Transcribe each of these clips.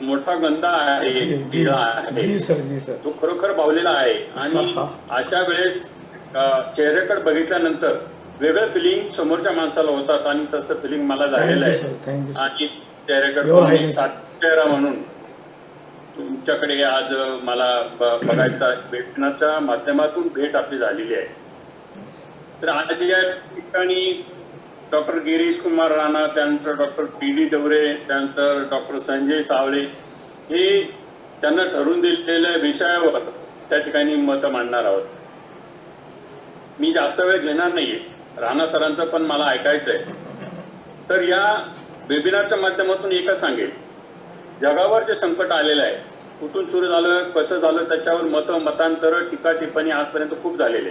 मोठा गंधा आहे, किडा आहे, जी सर, जी सर. तो खरोखर बावलेला आहे. आणि अशा वेळेस चेहऱ्याकडे बघितल्यानंतर वेगळं फिलिंग समोरच्या माणसाला होतात आणि तसं फिलिंग मला झालेलं आहे. आणि चेहऱ्याकडे चेहरा म्हणून तुमच्याकडे आज मला बघायचा भेटण्याच्या माध्यमातून भेट आपली झालेली आहे. तर आज या ठिकाणी डॉक्टर गिरीश कुमार राणा, त्यानंतर डॉक्टर पी.डी. डवरे, त्यानंतर डॉक्टर संजय सावळे हे त्यांना ठरवून दिलेल्या विषयावर त्या ठिकाणी मतं मांडणार आहोत. मी जास्त वेळ घेणार नाहीये, राणा सरांचं पण मला ऐकायचं आहे. तर या वेबिनारच्या माध्यमातून एकच सांगेल, जगावर जे संकट आलेलं आहे, कुठून सुरू झालं, कसं झालं, त्याच्यावर मतांतर, टीका टिप्पणी आजपर्यंत खूप झालेले.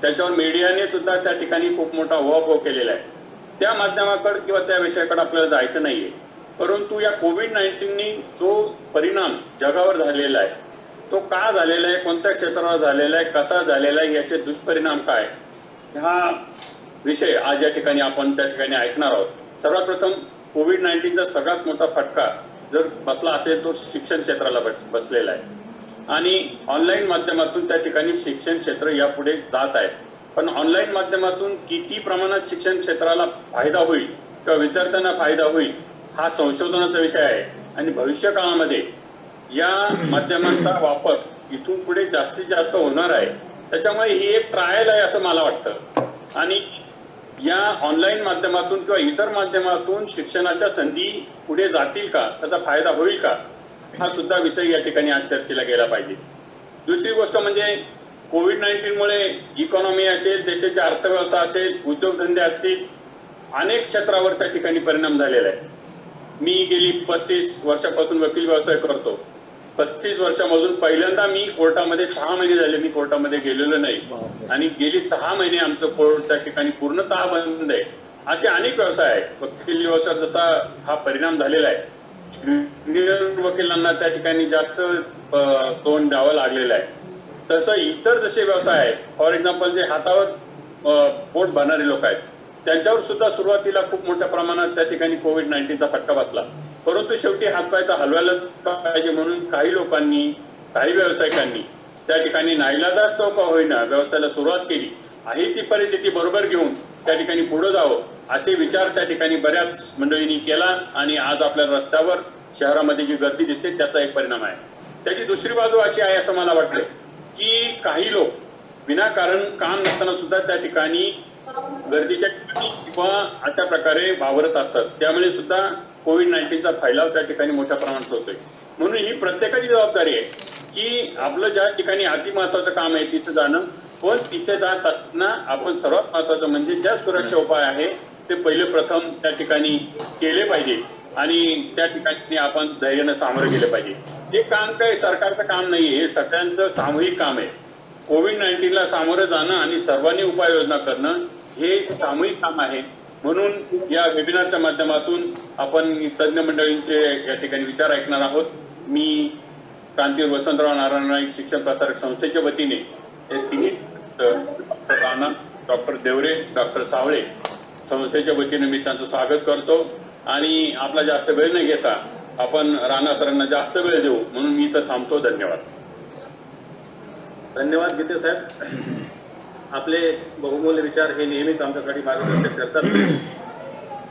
त्याच्यावर मीडियाने सुद्धा त्या ठिकाणी खूप मोठा उहापोह केलेला आहे. त्या माध्यमाकडे किंवा त्या विषयाकडे आपल्याला जायचं नाहीये. परंतु या कोविड-19नी जो परिणाम जगावर झालेला आहे, तो का झालेला आहे, कोणत्या क्षेत्रावर झालेला आहे, कसा झालेला आहे, याचे दुष्परिणाम काय, हा विषय आज या ठिकाणी आपण त्या ठिकाणी ऐकणार आहोत. सर्वात प्रथम कोविड-19चा सगळ्यात मोठा फटका जर बसला असेल तो शिक्षण क्षेत्राला बसलेला आहे. आणि ऑनलाईन माध्यमातून त्या ठिकाणी शिक्षण क्षेत्र यापुढे जात आहे. पण ऑनलाईन माध्यमातून किती प्रमाणात शिक्षण क्षेत्राला फायदा होईल किंवा विद्यार्थ्यांना फायदा होईल हा संशोधनाचा विषय आहे. आणि भविष्य काळामध्ये या माध्यमांचा वापर इथून पुढे जास्तीत जास्त होणार आहे. त्याच्यामुळे ही एक ट्रायल आहे असं मला वाटतं. आणि या ऑनलाईन माध्यमातून किंवा इतर माध्यमातून शिक्षणाच्या संधी पुढे जातील का, त्याचा फायदा होईल का, हा सुद्धा विषय या ठिकाणी आज चर्चेला गेला पाहिजे. दुसरी गोष्ट म्हणजे कोविड-19मुळे इकॉनॉमी असेल, देशाची अर्थव्यवस्था असेल, उद्योगधंदे असतील, अनेक क्षेत्रावर त्या ठिकाणी परिणाम झालेला आहे. मी गेली 35 वर्षापासून वकील व्यवसाय करतो. 35 वर्षामधून पहिल्यांदा मी कोर्टामध्ये 6 महिने झाले मी कोर्टामध्ये गेलेलो नाही. आणि गेली 6 महिने आमचं कोर्ट त्या ठिकाणी पूर्णतः बंद आहे. असे अनेक व्यवसाय आहेत. वकील व्यवसाय जसा हा परिणाम झालेला आहे, ज्युनियर वकिलांना त्या ठिकाणी जास्त तोंड द्यावं लागलेलं आहे. तसं इतर जसे व्यवसाय आहेत, फॉर एक्झाम्पल जे हातावर पोट भरणारे लोक आहेत, त्यांच्यावर सुद्धा सुरुवातीला खूप मोठ्या प्रमाणात त्या ठिकाणी कोविड-19चा फटका बसला. परंतु शेवटी हातपाय तर हलवायलाच पाहिजे म्हणून काही लोकांनी, काही व्यावसायिकांनी त्या ठिकाणी नाईलाजास्तव का होईना व्यवसायाला सुरुवात केली. आहे ती परिस्थिती बरोबर घेऊन त्या ठिकाणी पुढे जावं असे विचार त्या ठिकाणी बऱ्याच मंडळींनी केला. आणि आज आपल्या रस्त्यावर शहरामध्ये जी गर्दी दिसते त्याचा एक परिणाम आहे. त्याची दुसरी बाजू अशी आहे असं मला वाटतं की काही लोक विनाकारण काम नसताना सुद्धा त्या ठिकाणी गर्दीच्या ठिकाणी किंवा अशा प्रकारे वावरत असतात. त्यामुळे सुद्धा कोविड-19चा फैलाव त्या ठिकाणी मोठ्या प्रमाणात होतोय. म्हणून ही प्रत्येकाची जबाबदारी आहे की आपलं ज्या ठिकाणी अति महत्वाचं काम आहे तिथं जाणं. पण तिथे जात असताना आपण सर्वात महत्वाचं म्हणजे ज्या सुरक्षा उपाय आहे ते पहिले प्रथम त्या ठिकाणी केले पाहिजे. आणि त्या ठिकाणी आपण धैर्यानं सामोरे गेले पाहिजे. हे काम काही सरकारचं काम नाही, हे सगळ्यांचं सामूहिक काम आहे. कोविड-19ला सामोरं जाणं आणि सर्वांनी उपाययोजना करणं हे सामूहिक काम आहे. म्हणून या वेबिनारच्या माध्यमातून आपण तज्ज्ञ मंडळींचे या ठिकाणी विचार ऐकणार आहोत. मी क्रांतीवीर वसंतराव नारायण नाईक शिक्षण प्रसारक संस्थेच्या वतीने हे तिन्ही doctor Rana, doctor Deore, doctor Savale संस्थेच्या वतीने मी त्यांचं स्वागत करतो. आणि आपला जास्त वेळ न घेता आपण राणा सरांना जास्त वेळ देऊ म्हणून मी इथं थांबतो. धन्यवाद. धन्यवाद गीते साहेब. आपले बहुमूल्य विचार हे नेहमीच आमच्यासाठी मार्गदर्शक करतात.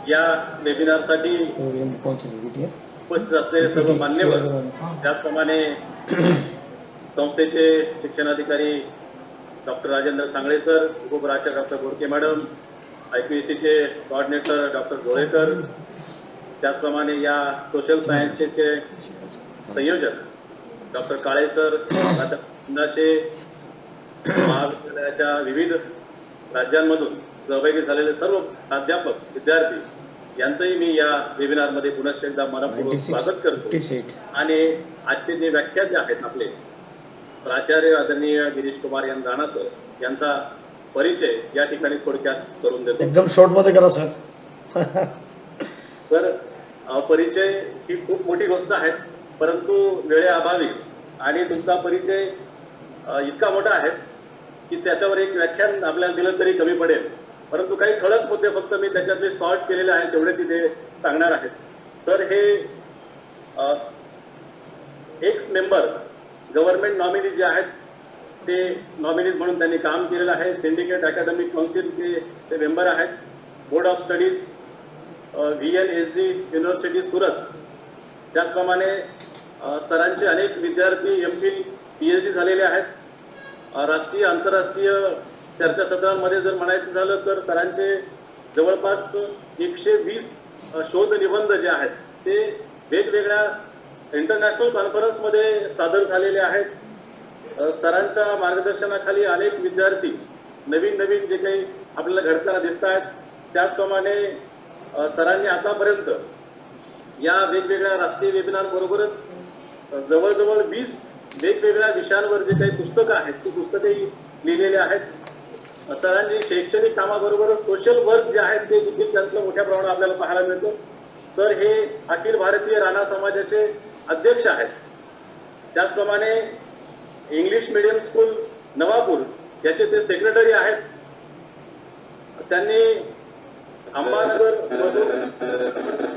या वेबिनारसाठी उपस्थित असलेले सर्व मान्यवर, त्याचप्रमाणे संस्थेचे शिक्षणाधिकारी डॉक्टर राजेंद्र सांगळे सर, उपप्राचार्य डॉक्टर बोरके मॅडम, IPSCचे कोऑर्डिनेटर डॉक्टर गोळेकर, त्याचप्रमाणे या सोशल सायन्सेसचे संयोजक डॉक्टर काळे सर, महाविद्यालयाच्या विविध राज्यांमधून सहभागी झालेले सर्व प्राध्यापक, विद्यार्थी यांचंही मी या वेबिनारमध्ये पुनश्च एकदा मनपूर्वक स्वागत करतो. आणि आजचे जे व्याख्याते आहेत आपले प्राचार्य आदरणीय गिरीश कुमार राणा सर यांचा परिचय या ठिकाणी थोडक्यात करून देतो. एकदम शॉर्ट मध्ये करा सर. तर परिचय ही खूप मोठी गोष्ट आहे, परंतु वेळेअभावी आणि तुमचा परिचय इतका मोठा आहे की त्याच्यावर एक व्याख्यान आपल्याला दिलं तरी कमी पडेल. परंतु काही ठळक मुद्दे फक्त मी त्याच्यातले सॉर्ट केलेले आहेत तेवढे तिथे सांगणार आहेत. तर हे एक्स मेंबर गव्हर्नमेंट नॉमिनी जे आहेत ते नॉमिनीज म्हणून त्यांनी काम केलेलं आहे. सिंडिकेट अकॅडमिक काउन्सिलचे ते मेंबर आहेत. Board of studies VNSG university Surat. त्याचप्रमाणे सरांचे अनेक विद्यार्थी MPhil PhD झालेले आहेत. राष्ट्रीय आंतरराष्ट्रीय चर्चासत्रांमध्ये जर म्हणायचं झालं तर सरांचे जवळपास 120 शोध निबंध जे आहेत ते वेगवेगळ्या इंटरनॅशनल कॉन्फरन्समध्ये सादर झालेले आहेत. सरांच्या मार्गदर्शनाखाली अनेक विद्यार्थी नवीन नवीन जे काही आपल्याला घडताना दिसत आहेत. त्याचप्रमाणे सरांनी आतापर्यंत या वेगवेगळ्या राष्ट्रीय वेबिनार बरोबरच जवळजवळ 20 वेगवेगळ्या विषयांवर जे काही पुस्तकं आहेत ती पुस्तकंही लिहिलेली आहेत. सरांनी शैक्षणिक कामाबरोबरच सोशल वर्क जे आहेत ते देखील त्यांचं मोठ्या प्रमाणात आपल्याला पाहायला मिळतं. तर हे अखिल भारतीय राणा समाजाचे अध्यक्ष आहेत. त्याचप्रमाणे इंग्लिश मीडियम स्कूल नवापूर याचे ते सेक्रेटरी आहेत. त्यांनी अंबानगर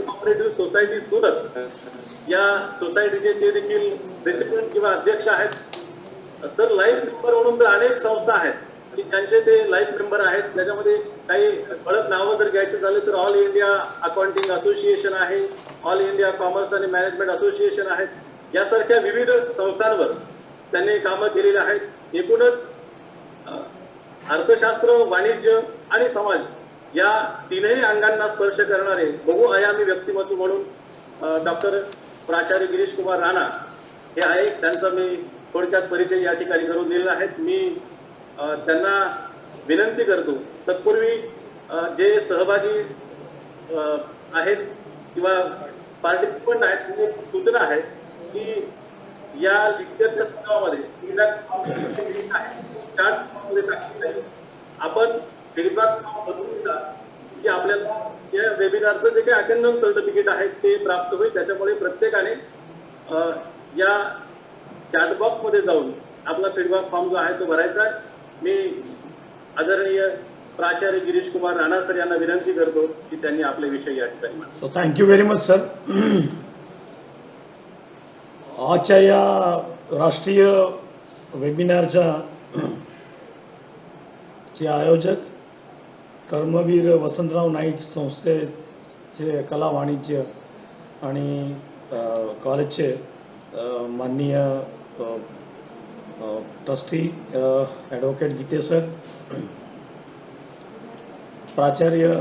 कोऑपरेटिव्ह सोसायटी सुरत या सोसायटीचे ते देखील प्रेसिडेंट किंवा अध्यक्ष आहेत. सर लाईफ मेंबर म्हणून तर अनेक संस्था आहेत की त्यांचे ते लाईफ मेंबर आहेत. त्याच्यामध्ये काही ठळक नावं जर घ्यायचे झाले तर ऑल इंडिया अकाउंटिंग असोसिएशन आहे, ऑल इंडिया कॉमर्स आणि मॅनेजमेंट असोसिएशन आहेत. यासारख्या विविध संस्थांवर त्यांनी कामं केलेली आहेत. एकूणच अर्थशास्त्र, वाणिज्य आणि समाज या तीनही अंगांना स्पर्श करणारे बहुआयामी व्यक्तिमत्व म्हणून डॉक्टर प्राचार्य गिरीश कुमार राणा हे आहे. त्यांचा मी थोडक्यात परिचय या ठिकाणी करून दिलेला आहे. मी त्यांना विनंती करतो तत्पूर्वी जे सहभागी आहेत किंवा पार्टिसिपंट आहेत त्यांची सूचना आहे की या लेक्चरच्या सत्रामध्ये आपण फीडबॅक की आपल्याला या वेबिनारचं जे काही अटेंडन्स सर्टिफिकेट आहे ते प्राप्त होईल. त्याच्यामुळे प्रत्येकाने या चॅट बॉक्स मध्ये जाऊन आपला फीडबॅक फॉर्म जो आहे तो भरायचा आहे. मी आदरणीय प्राचार्य गिरीश कुमार राणा सर यांना विनंती करतो की त्यांनी आपले विषय या ठिकाणी मांडावे. So thank you very much sir. आजच्या या राष्ट्रीय वेबिनारच्या चे आयोजक कर्मवीर वसंतराव नाईक संस्थेचे कला वाणिज्य आणि कॉलेजचे माननीय ट्रस्टी ॲडव्होकेट गीते सर, प्राचार्य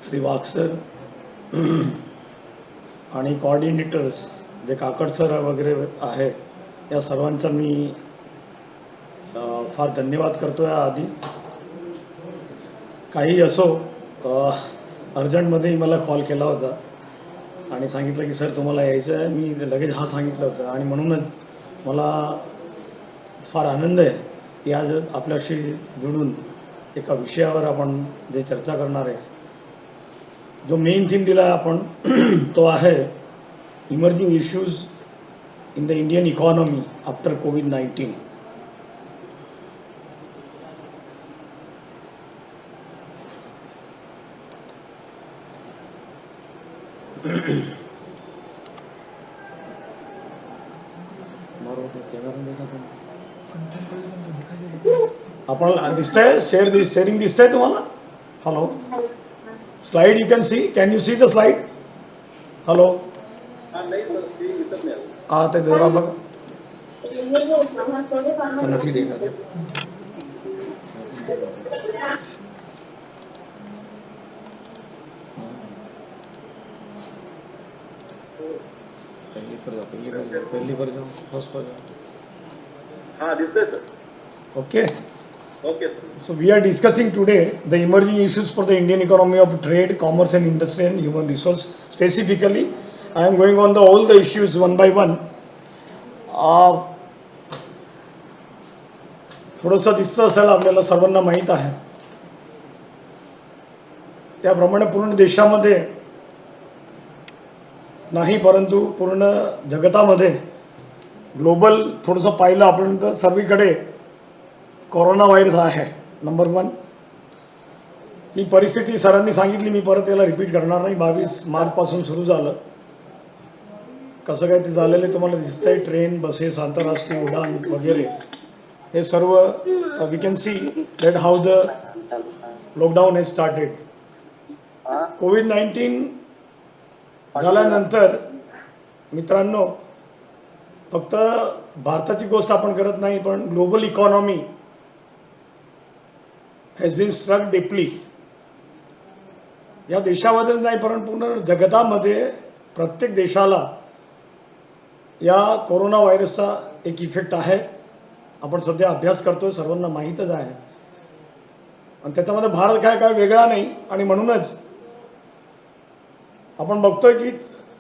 श्री वाघ सर आणि कोऑर्डिनेटर्स जे काकड सर वगैरे आहेत, या सर्वांचा मी फार धन्यवाद करतो. या आधी काही असो अर्जंटमध्ये मला कॉल केला होता आणि सांगितलं की सर तुम्हाला यायचं आहे. मी लगेच हा सांगितलं होतं आणि म्हणूनच मला फार आनंद आहे की आज आपल्याशी जुळून एका विषयावर आपण जे चर्चा करणार आहे. जो मेन थीम दिला आहे आपण तो आहे emerging issues in the Indian economy after COVID-19. आपण दिसतंय शेअरिंग दिसतंय तुम्हाला? Hello, slide you can C. Can you see the slide? Hello, हाँ ते जरा बघ નથી દેખાતું. पहली पर जाओ, फर्स्ट पर जाओ. हाँ दिसतंय sir. Okay. Okay. So we are discussing today the emerging issues for the Indian economy of trade, commerce and industry and human resource. Specifically, I am going on all the issues one by one. थोडंसं दिसतं असेल आपल्याला सर्वांना माहीत आहे त्याप्रमाणे पूर्ण देशामध्ये नाही परंतु पूर्ण जगतामध्ये ग्लोबल थोडंसं पाहिलं आपण तर सर्वीकडे कोरोना व्हायरस आहे. नंबर 1 ही परिस्थिती सरांनी सांगितली, मी परत याला रिपीट करणार नाही. 22 मार्चपासून सुरू झालं. कसं काय ते झालेलं तुम्हाला दिसतंय. ट्रेन, बसेस, आंतरराष्ट्रीय उड्डाण वगैरे हे सर्व we can see that how the lockdown has started. कोविड-19 झाल्यानंतर मित्रांनो, फक्त भारताची गोष्ट आपण करत नाही, पण global economy has been struck deeply. या देशामध्ये नाही, परंतु पूर्ण जगतामध्ये प्रत्येक देशाला या कोरोना व्हायरसचा एक इफेक्ट आहे. आपण सध्या अभ्यास करतोय, सर्वांना माहीतच आहे. आणि त्याच्यामध्ये भारत काय वेगळा नाही. आणि म्हणूनच आपण बघतोय की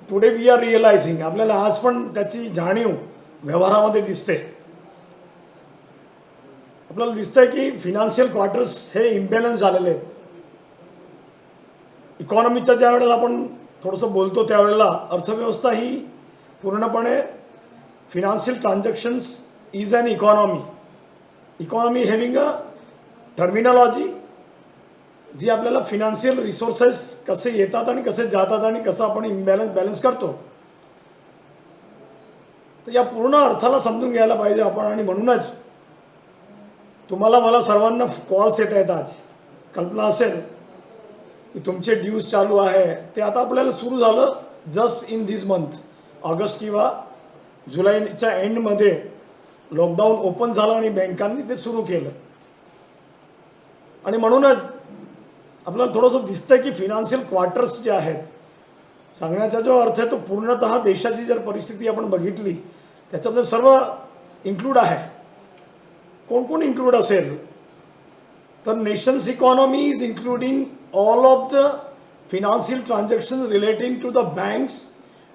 टुडे वी आर रिअलायझिंग, आपल्याला आज पण त्याची जाणीव व्यवहारामध्ये दिसते. आपल्याला दिसतंय की फिनान्शियल क्वार्टर्स हे इम्बॅलन्स झालेले आहेत. इकॉनॉमीच्या ज्या वेळेला आपण थोडंसं बोलतो त्यावेळेला अर्थव्यवस्था ही पूर्णपणे financial transactions is an economy. Economy having a terminology जी आपल्याला फिनान्शियल रिसोर्सेस कसे येतात आणि कसे जातात आणि कसं आपण बॅलन्स करतो. तर या पूर्ण अर्थाला समजून घ्यायला पाहिजे आपण. आणि म्हणूनच तुम्हाला मला सर्वांना कॉल्स येत आहेत. आज कल्पना असेल की तुमचे ड्यूज चालू आहे, ते आता आपल्याला सुरू झालं just in this month. August किंवा जुलैच्या एंडमध्ये लॉकडाऊन ओपन झालं आणि बँकांनी ते सुरू केलं. आणि म्हणूनच आपल्याला थोडंसं दिसतंय की फिनान्शियल क्वार्टर्स जे आहेत, सांगण्याचा जो अर्थ आहे तो पूर्णतः देशाची जर परिस्थिती आपण बघितली त्याच्यामध्ये सर्व इन्क्लूड आहे. कोण कोण इन्क्लूड असेल तर nation's economy is including all of the financial transactions relating to the banks,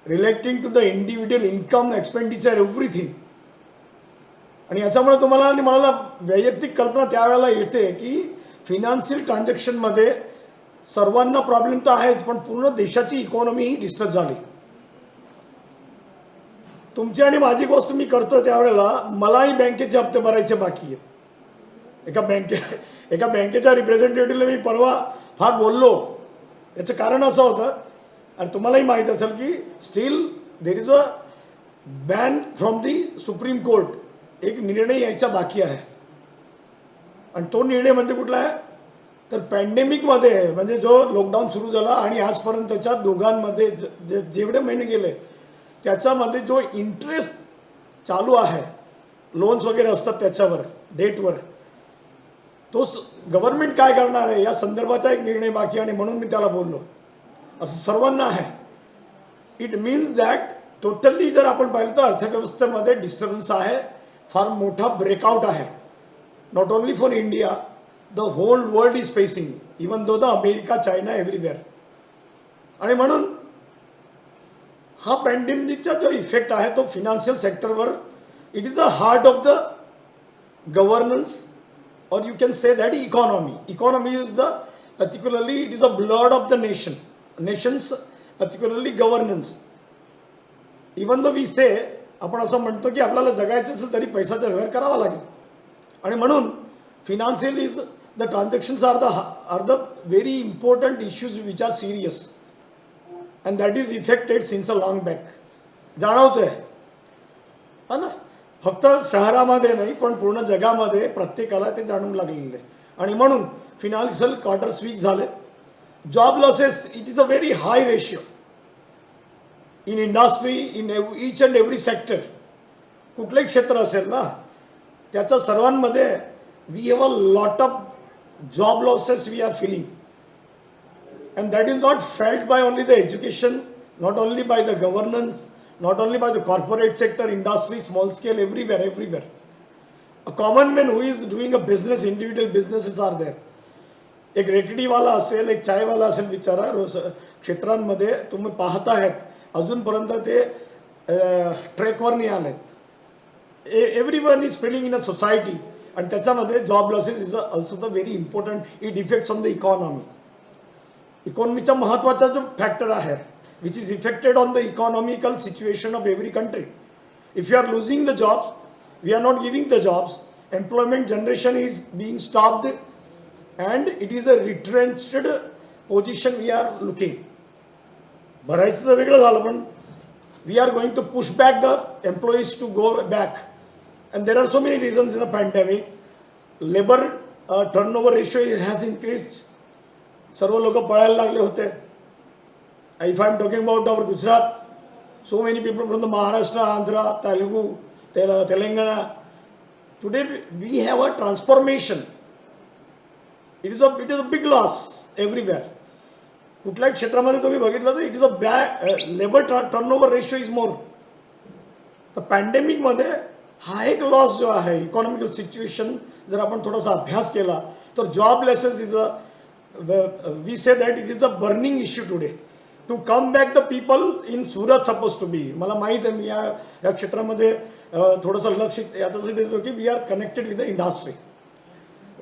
relating to the individual income, expenditure, everything. आणि याच्यामुळे तुम्हाला आणि मला वैयक्तिक कल्पना त्यावेळेला येते की फिनान्शियल ट्रान्झॅक्शनमध्ये सर्वांना प्रॉब्लेम तर आहेच, पण पूर्ण देशाची इकॉनॉमी ही डिस्टर्ब झाली. तुमची आणि माझी गोष्ट मी करतो त्यावेळेला मलाही बँकेचे हप्ते भरायचे बाकी आहेत. एका बँकेच्या रिप्रेझेंटेटिव्हला मी परवा फार बोललो. याचं कारण असं होतं, आणि तुम्हालाही माहीत असेल की steel there is a ban from the supreme court. एक निर्णय यायचा बाकी आहे. आणि तो निर्णय म्हणजे कुठला आहे तर पॅन्डेमिकमध्ये, म्हणजे जो लॉकडाऊन सुरू झाला आणि आजपर्यंतच्या दोघांमध्ये जेवढे महिने गेले त्याच्यामध्ये जो इंटरेस्ट चालू आहे, लोन्स वगैरे असतात त्याच्यावर, डेटवर, तो गव्हर्नमेंट काय करणार आहे या संदर्भाचा एक निर्णय बाकी. आणि म्हणून मी त्याला बोललो, असं सर्वांना आहे. इट मीन्स दॅट टोटली जर आपण पाहिलं तर अर्थव्यवस्थेमध्ये डिस्टर्बन्स आहे, फार मोठा ब्रेकआउट आहे. Not only for India, the whole world is facing, even though the America, China, everywhere. आणि म्हणून हा पॅन्डेमिकचा जो इफेक्ट आहे तो फिनान्शियल सेक्टरवर, it is the heart of the governance, or you can say that economy is the particularly, it is the blood of the nations, particularly governance. Even though we say, आपण असं म्हणतो की आपल्याला जगायचं असेल तरी पैशाचा व्यवहार करावा लागेल. आणि म्हणून financial is the transactions are the very important issues which are serious and that is affected since a long back. जाणवतंय हा ना, फक्त शहरामध्ये नाही पण पूर्ण जगामध्ये प्रत्येकाला ते जाणून लागलेलं आहे. आणि म्हणून फिनान्शियल क्वार्टर्स वीक झाले. Job losses, it is a very high ratio in industry, in each and every sector. कुठलंही क्षेत्र असेल ना त्याच्या सर्वांमध्ये we have a lot of job losses we are feeling. And that is not felt by only the education, not only by the governance, not only by the corporate sector, industry, small scale, everywhere. A common man who is doing a business, individual businesses are there. एक रेकडीवाला असेल, एक चायवाला असेल, बिचारा क्षेत्रांमध्ये तुम्ही पाहताहेत अजूनपर्यंत ते ट्रेकवर नाही आलेत. Everyone is failing in a society. आणि त्याच्यामध्ये job losses is also the very important. It affects on the economy. इकॉनॉमीचा महत्त्वाचा जो फॅक्टर आहे which is affected on the economical situation of every country. If you are losing the jobs, we are not giving the jobs, employment generation is being stopped, and it is a retrenched position we are looking. भरायचं तर वेगळं झालं, पण we are going to push back the employees to go back. And there are so many reasons in a pandemic. Labor turnover ratio has increased. सर्व लोक पळायला लागले होते. If I am talking about our Gujarat, so many people from the Maharashtra, Andhra, Telugu, Telangana. Today we have a transformation. It is a big loss everywhere. कुठल्याही क्षेत्रामध्ये तुम्ही बघितलं तर it is a labour turnover ratio is more. तर पॅन्डेमिकमध्ये हा एक loss जो आहे इकॉनॉमिकल सिच्युएशन जर आपण थोडासा अभ्यास केला तर job losses is a we say that it is a burning issue today. To come back the people in Surat suppose to be. मला माहीत आहे मी या क्षेत्रामध्ये थोडंसं लक्ष याच्यासाठी देतो की we are connected with the industry.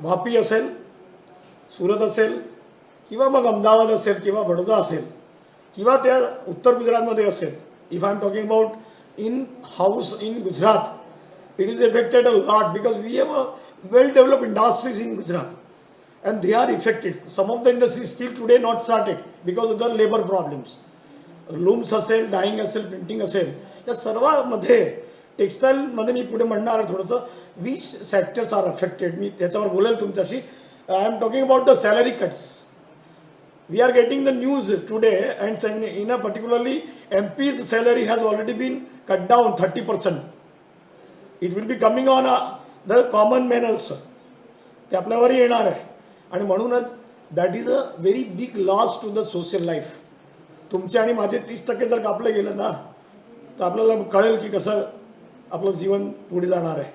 Vapi असेल, सुरत असेल किंवा मग अहमदाबाद असेल किंवा बडोदा असेल किंवा त्या उत्तर गुजरातमध्ये असेल. If I am talking about in house in Gujarat it is effected a lot because we have a well developed industries in Gujarat and they are affected. Some of the industries still today not started because of the labor problems. Looms असेल, dyeing असेल, printing असेल, या सर्वांमध्ये टेक्स्टाईलमध्ये मी पुढे म्हणणार आहे थोडंसं विच सेक्टर्स आर अफेक्टेड. मी त्याच्यावर बोलेल तुमच्याशी. I am talking about the salary cuts. We are getting the news today and in a particularly MP's salary has already been cut down 30%. It will be coming on the common man also. ते आपल्यावरही येणार आहे. आणि म्हणूनच that is a very big loss to the social life. तुमचे आणि माझे 30% जर कापले गेलं ना तर आपल्याला कळेल की कसं आपलं जीवन पुढे जाणार आहे.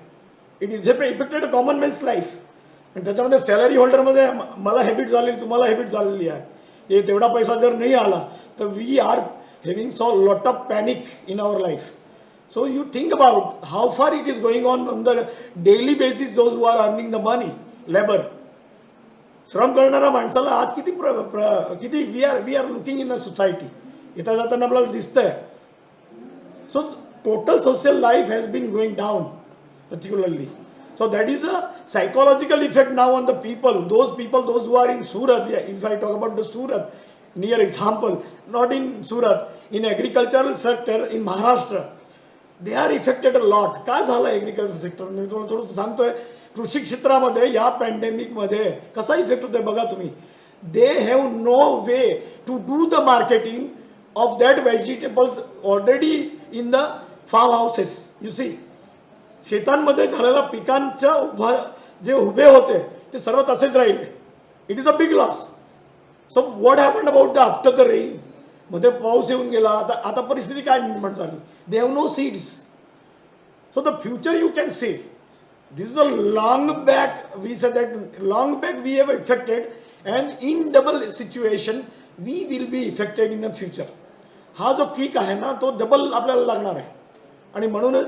It is effected a common man's life. आणि त्याच्यामध्ये सॅलरी होल्डरमध्ये मला हॅबिट झालेली, तुम्हाला हॅबिट झालेली आहे. हे तेवढा पैसा जर नाही आला तर we are having so lot of panic in our life. So you think about how far it is going on on the daily basis those who are earning the money labor. श्रम करणाऱ्या माणसाला आज किती किती we are looking in a society येता जाताना आपल्याला दिसतंय. So total social life has been going down particularly. So that is a psychological effect now on the people those who are in Surat. If I talk about the Surat near example, not in Surat, in agricultural sector in Maharashtra they are affected a lot. काय झालं agriculture sector मी तुम्हाला थोडंसं सांगतोय. कृषी क्षेत्रामध्ये या पॅन्डेमिकमध्ये कसा effect होतोय बघा तुम्ही. They have no way to do the marketing of that vegetables already in the farm houses. You see, शेतांमध्ये झालेल्या पिकांच्या जे उभे होते ते सर्व तसेच राहिले. It is a big loss. So what happened about the after the rain. मध्ये पाऊस येऊन गेला. आता परिस्थिती काय निर्माण झाली. They have no seeds. So the future you can say. This is a long back, we said that long back we have affected, and in double situation we will be affected in the future. हा जो kick आहे ना तो double आपल्याला लागणार आहे. आणि म्हणूनच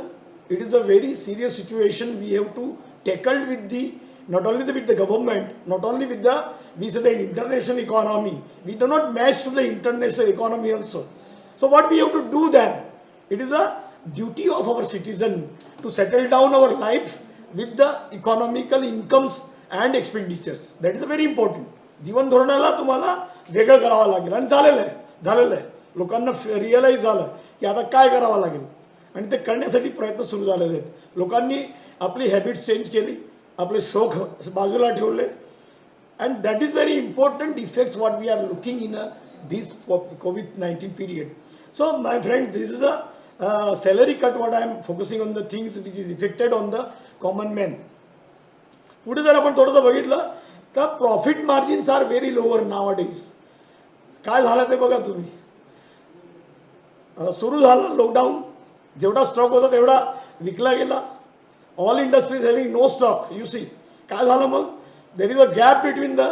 it is a very serious situation we have to tackled with the not only with the government, not only with the we say the international economy. We do not match to the international economy also. So what we have to do then? It is a duty of our citizen to settle down our life with the economical incomes and expenditures. That is very important. जीवन धोरणाला तुम्हाला वेगळं करावं लागेल. आणि झालेलं आहे. लोकांना realise झालं की आता काय करावं लागेल आणि ते करण्यासाठी प्रयत्न सुरू झालेले आहेत. लोकांनी आपली हॅबिट्स चेंज केली, आपले शौक बाजूला ठेवले. And that is very important effects what we are looking in this COVID-19 period. So my friends, this is a salary cut what I am focusing on the things which is affected on the common man. पुढे जर आपण थोडंसं बघितलं तर profit margins are very lower nowadays. काय झालं ते बघा तुम्ही. सुरू झालं लॉकडाऊन, जेवढा स्टॉक होता तेवढा विकला गेला. All industries having no stock. You see काय झालं मग. There is a gap between the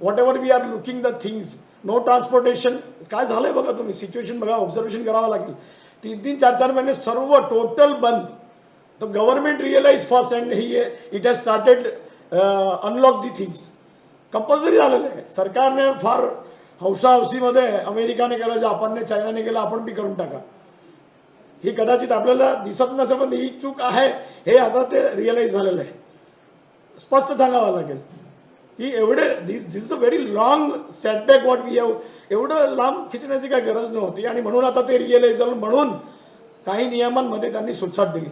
whatever we are looking the things. No transportation. काय झालंय बघा तुम्ही. सिच्युएशन बघा, ऑब्झर्वेशन करावं लागेल. 3-3, 4-4 महिने सर्व टोटल बंद. तर government realize first and it has started unlock the things. Compulsory झालेलं आहे. सरकारने फार हौसाहौसीमध्ये अमेरिकाने केलं, जापानने, चायनाने केलं, आपण बी करून टाका. ही कदाचित आपल्याला दिसत नसेल पण ही चूक आहे हे आता ते रिअलाइज झालेलं आहे. स्पष्ट सांगावं लागेल की एवढे this is a very long setback what we have. एवढं लांब खिचण्याची काय गरज नव्हती आणि म्हणून आता ते रिअलाइज झालं. म्हणून काही नियमांमध्ये त्यांनी सुटसाट दिली.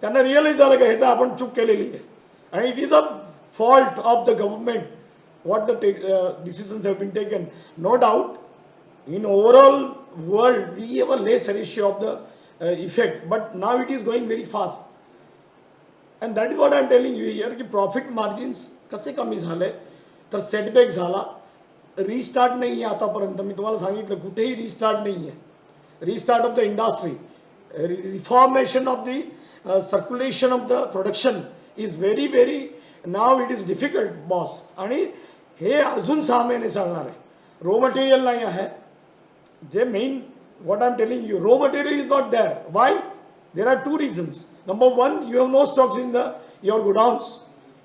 त्यांना रिअलाइज झालं की ह्याचा आपण चूक केलेली आहे. आणि it is a fault of the government what the decisions have been taken. No doubt, in overall world, we have a less ratio of the effect, but now it is going very fast. And that is what I am telling you here, की profit margins कसे कमी झाले, तर setback झाला, restart नाही आहे आतापर्यंत. मी तुम्हाला सांगितलं कुठेही restart नाही आहे. Restart of the industry, reformation of the circulation of the production is very, very, now it is difficult, boss. आणि हे अजून 6 महिने चालणार आहे. रो मटेरियल नाही आहे. जे main what I am telling you, raw material is not there. Why? There are 2 reasons. Number 1, you have no stocks in your godowns,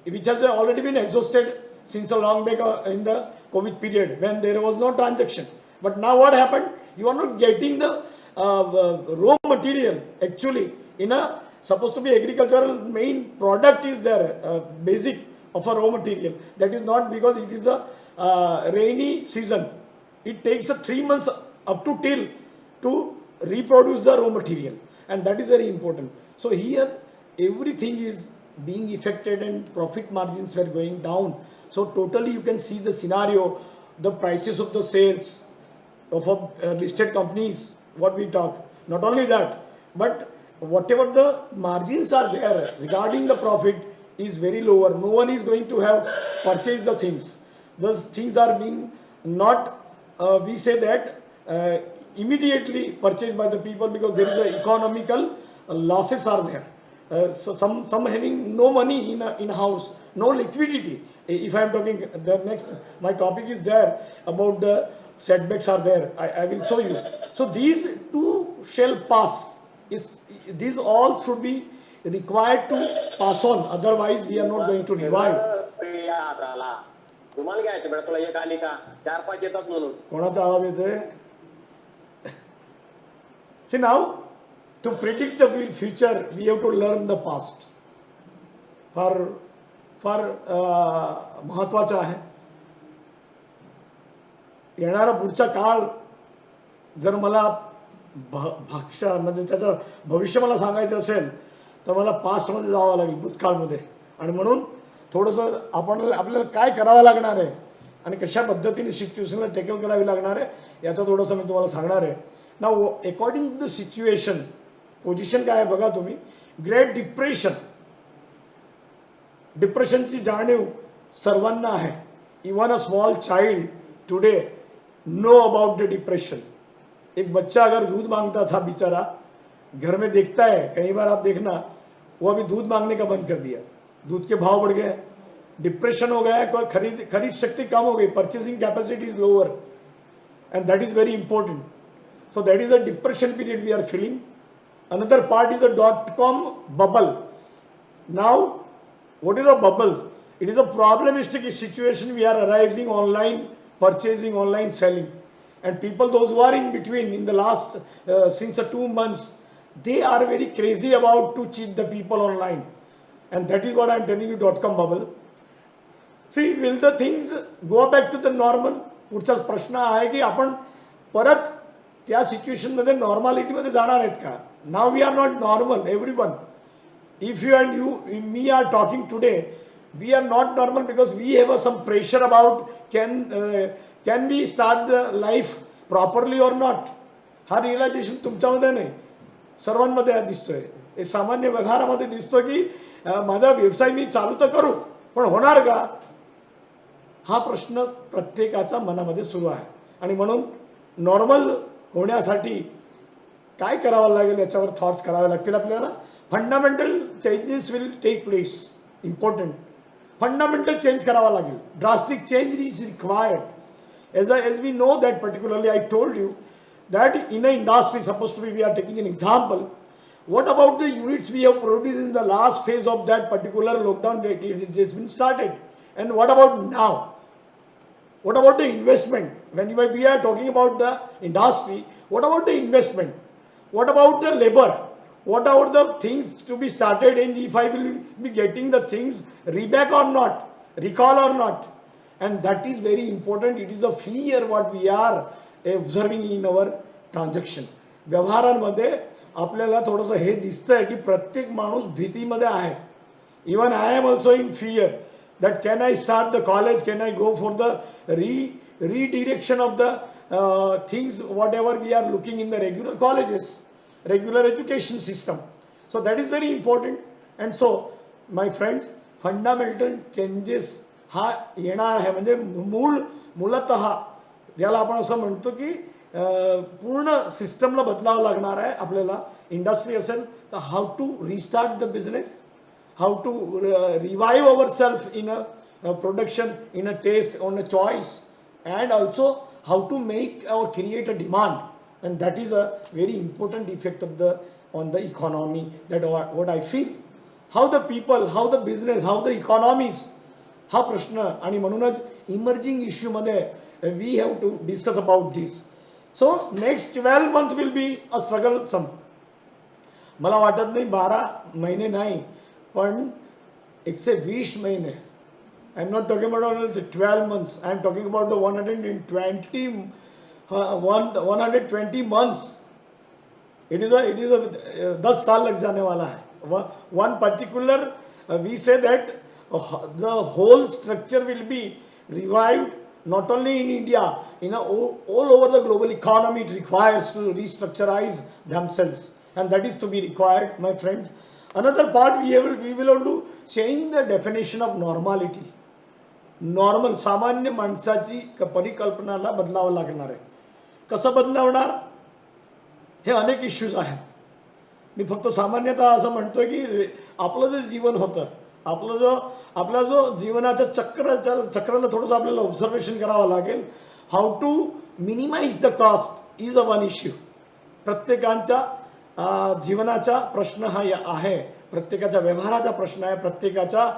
which has already been exhausted since a long back in the COVID period when there was no transaction. But now what happened? You are not getting the raw material actually in a supposed to be agricultural main product is there, basic of a raw material. That is not because it is a rainy season. It takes 3 months up to till to reproduce the raw material, and that is very important. So here everything is being affected and profit margins were going down. So totally you can see the scenario, the prices of the shares of listed companies, what we talk. Not only that, but whatever the margins are there regarding the profit is very lower. No one is going to have purchased the things. Those things are being not, we say that immediately purchased by the people because there is a economical losses are there. So some having no money in house, no liquidity. If I am talking, the next my topic is there about the setbacks are there. I will show you. So these two shall pass. These all should be required to pass on, otherwise we are not going to revive. तुम्हाला घ्यायचं बरं, तुला एक आली का 4-5 येतात म्हणून. कोणाचा आवाज येतोय? See now, to predict the future, we have to learn the past. फार महत्वाचं आहे. येणारा पुढचा काळ जर मला म्हणजे त्याचं भविष्य मला सांगायचं असेल तर मला पास्टमध्ये जावं लागेल, भूतकाळमध्ये. आणि म्हणून थोडंसं आपल्याला काय करावं लागणार आहे आणि कशा पद्धतीने सिच्युएशनला टेकल करावी लागणार आहे याचं थोडंसं मी तुम्हाला सांगणार आहे. Now according to the situation, position काय आहे बघा तुम्ही. ग्रेट डिप्रेशनची जाणीव सर्वांना आहे. Even a small child today know about the depression. एक बच्चा अगर दूध मांगता था बेचारा, घर में देखता है, कई बार आप देखना वो अभी दूध मांगने का बंद कर दिया. दूध के भाव बढ़ गए, डिप्रेशन हो गया है, कोई खरीद शक्ति कम हो गई, purchasing capacity is lower, and that is very important. So that is a depression period we are feeling. Another part is a .com bubble. Now what is a bubble? It is a problematic situation we are arising online purchasing, online selling, and people those who are in between in the last since 2 months, they are very crazy about to cheat the people online, and that is what I am telling you. .com bubble. See, will the things go back to the normal? पुढचा प्रश्न आहे की आपण परत त्या situation मध्ये नॉर्मॅलिटी मध्ये जाणार आहेत का? Now we are not normal, everyone. If you and me are talking today, we are not normal because we have some pressure about can we start the life properly or not. हा realisation तुमच्यामध्ये नाही, सर्वांमध्ये दिसतोय. हे सामान्य व्यवहारामध्ये दिसतो की माझा व्यवसाय मी चालू तर करू, पण होणार का? हा प्रश्न प्रत्येकाच्या मनामध्ये सुरू आहे. आणि म्हणून नॉर्मल होण्यासाठी काय करावं लागेल याच्यावर थॉट्स करावे लागतील आपल्याला. Fundamental changes will take place. Important fundamental change करावा लागेल. Drastic change is required. As we know that particularly, I told you that in an industry, supposed to be, we are taking an example. What about the units we have produced in the last phase of that particular lockdown? It has been started. And what about now? What about the investment? When we are talking about the industry, what about the investment? What about the labor? What are the things to be started, and if I will be getting the things reback or not, recall or not? And that is very important. It is a fear what we are observing in our transaction. व्यवहारांमध्ये आपल्याला थोडंसं हे दिसतंय की प्रत्येक माणूस भीतीमध्ये आहे. Even I am also in fear that can I start the college, can I go for the redirection of the things whatever we are looking in the regular colleges, regular education system. So that is very important. And so my friends, fundamental changes हा येणार आहे. म्हणजे मूलतः ज्याला आपण असं म्हणतो की पूर्ण सिस्टमला बदलावं लागणार आहे आपल्याला. इंडस्ट्री असेल तर how to restart the business, how to revive ourselves in a production, in a taste, on a choice, and also how to make or create a demand. And that is a very important effect of on the economy. That what I feel. How the people, how the business, how the economies, हा प्रश्न. आणि म्हणूनच emerging issue मध्ये we have to discuss about this. So next 12 months will be a struggle some. मला वाटत नाही 12 महिने नाही, पण 120 महिने. I am not talking about 12 months. I am talking about the 120 months. It is a 10 साल लग जाने वाला है. One particular we say that the whole structure will be revived not only in India, all over the global economy. It requires to restructurize themselves, and that is to be required, my friends. Another part we will have to change the definition of normality. Normal सामान्य माणसाची परिकल्पनाला बदलावं लागणार आहे. कसं बदलावणार हे अनेक issues आहेत. मी फक्त सामान्यतः असं म्हणतोय की आपलं जे जीवन होतं, आपला जो जीवनाच्या चक्राला थोडंसं आपल्याला ऑब्झर्वेशन करावं लागेल. How to minimize the cost is a one issue. प्रत्येकाच्या जीवनाचा प्रश्न हा आहे, प्रत्येकाच्या व्यवहाराचा प्रश्न आहे, प्रत्येकाचा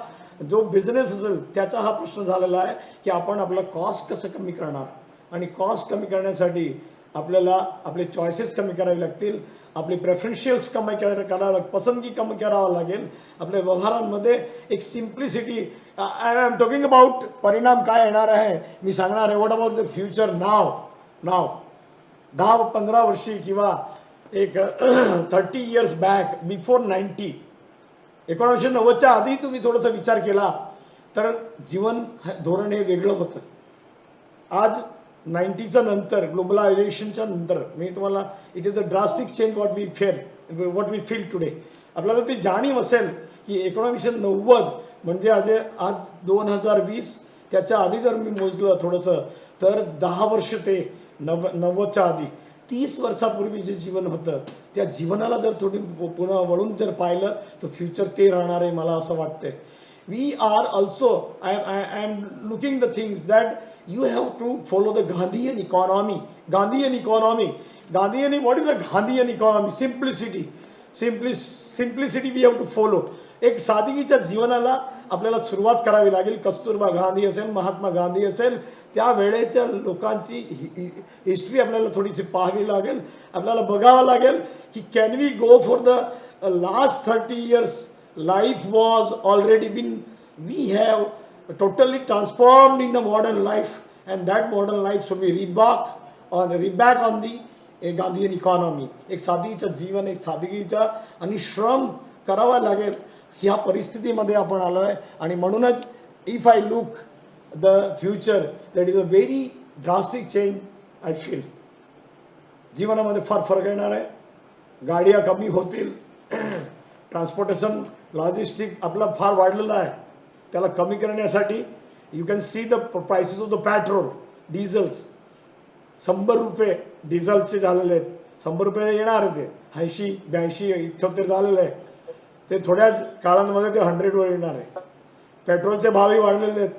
जो बिझनेस असेल त्याचा हा प्रश्न झालेला आहे की आपण आपलं कॉस्ट कसं कमी करणार. आणि कॉस्ट कमी करण्यासाठी आपल्याला आपले चॉईसेस कमी करावे लागतील, आपले प्रेफरन्शियल्स कमी करावं लागेल, पसंती कमी करावं लागेल. आपल्या व्यवहारांमध्ये एक simplicity. I am talking about परिणाम काय येणार आहे मी सांगणार आहे. व्हॉट अबाउट द फ्युचर नाव 10-15 वर्षी किंवा एक 30 years बॅक, बिफोर 90, 1990च्या आधी तुम्ही थोडासा विचार केला तर जीवन धोरण हे वेगळं होतं. आज 90च्या नंतर, ग्लोबलायझेशनच्या नंतर मी तुम्हाला it is a drastic change what we feel today. आपल्याला ती जाणीव असेल की 1990 म्हणजे आज 2020, त्याच्या आधी जर मी मोजलं थोडंसं तर 10 वर्ष ते 90च्या आधी 30 वर्षापूर्वी जे जीवन होतं त्या जीवनाला जर थोडी पुन्हा वळून जर पाहिलं तर फ्युचर ते राहणार आहे मला असं वाटतंय. We are also I am looking the things that you have to follow the Gandhian economy. What is the Gandhian economy? Simplicity we have to follow. एक सादगीच्या जीवनाला आपल्याला सुरुवात करावी लागेल. कस्तुरबा गांधी असेल, महात्मा गांधी असेल, त्या वेळेच्या लोकांची हिस्ट्री आपल्याला थोडीशी पाहावी लागेल. आपल्याला बघावं लागेल की can we go for the last 30 years life was already been, we have totally transformed in the modern life, and that modern life should be reback on the Gandhian economy. एक सादगीचं जीवन, एक सादगीचा आणि श्रम करावा लागेल. ह्या परिस्थितीमध्ये आपण आलो आहे. आणि म्हणूनच if I look the future that is a very drastic change I feel. जीवनामध्ये फार फरक येणार आहे. गाड्या कमी होतील, ट्रान्सपोर्टेशन लॉजिस्टिक आपला फार वाढलेला आहे. त्याला कमी करण्यासाठी you can see the prices of the petrol, diesels. 100 रुपये डिझेलचे झालेले आहेत. 100 रुपये येणार ते 80-82 इतकं ते झालेलं आहे. ते थोड्या काळांमध्ये ते 100 वर येणार आहे. पेट्रोलचे भावही वाढलेले आहेत.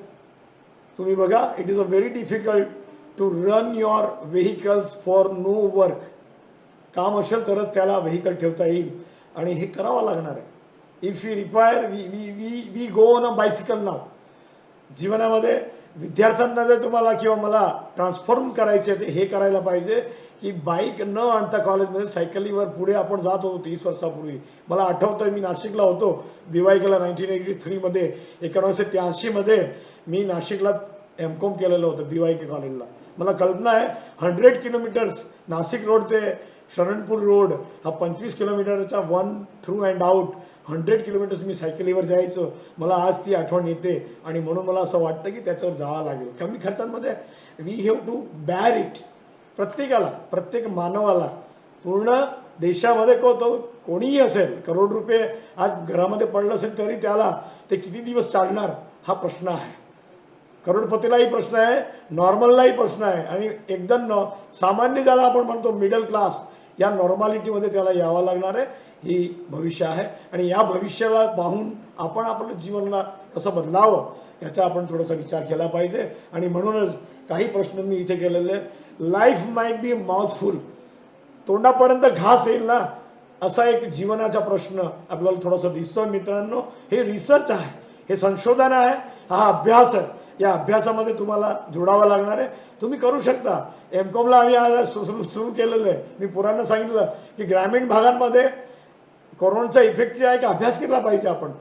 तुम्ही बघा, it is a very difficult to run your vehicles for no work. काम असेल तरच त्याला व्हेकल ठेवता येईल आणि हे करावं लागणार आहे. If you require we go on a bicycle now. जीवनामध्ये विद्यार्थ्यांना जर तुम्हाला किंवा मला ट्रान्सफॉर्म करायचे ते हे करायला पाहिजे की बाईक न आणता कॉलेजमध्ये सायकलीवर पुढे आपण जात होतो 30 वर्षापूर्वी. मला आठवतं मी नाशिकला होतो BYKला 1983 मध्ये. 1983 मध्ये मी नाशिकला MCOM केलेलं होतं BYK कॉलेजला. मला कल्पना आहे 100 किलोमीटर्स नाशिक रोड ते शरणपूर रोड हा 25 किलोमीटरचा 1 थ्रू अँड आउट 100 किलोमीटर्स मी सायकलीवर जायचो. मला आज ती आठवण येते आणि म्हणून मला असं वाटतं की त्याच्यावर जावं लागेल. कमी खर्चांमध्ये वी हॅव टू बॅर इट. प्रत्येकाला, प्रत्येक मानवाला, पूर्ण देशामध्ये तो कोणीही असेल, करोड रुपये आज घरामध्ये पडलं असेल तरी त्याला ते किती दिवस चालणार हा प्रश्न आहे. करोडपतीलाही प्रश्न आहे, नॉर्मललाही प्रश्न आहे आणि एकदम सामान्य ज्याला आपण म्हणतो मिडल क्लास, या नॉर्मॅलिटीमध्ये त्याला यावं लागणार आहे. ही भविष्य आहे आणि या भविष्याला पाहून आपण आपलं जीवनला कसं बदलावं याचा आपण थोडासा विचार केला पाहिजे. आणि म्हणूनच काही प्रश्न मी इथे केलेले, लाईफ माईट बी माउथफुल, तोंडापर्यंत घास येईल ना असा एक जीवनाचा प्रश्न आपल्याला थोडासा दिसतो. मित्रांनो, हे रिसर्च आहे, हे संशोधन आहे, हा अभ्यास आहे. या अभ्यासामध्ये तुम्हाला जोडावं लागणार आहे. तुम्ही करू शकता. एमकॉमला आम्ही आज सुरू केलेलं आहे. मी पुरांना सांगितलं की ग्रामीण भागांमध्ये कोरोनाचा इफेक्ट जे आहे की अभ्यास केला पाहिजे आपण,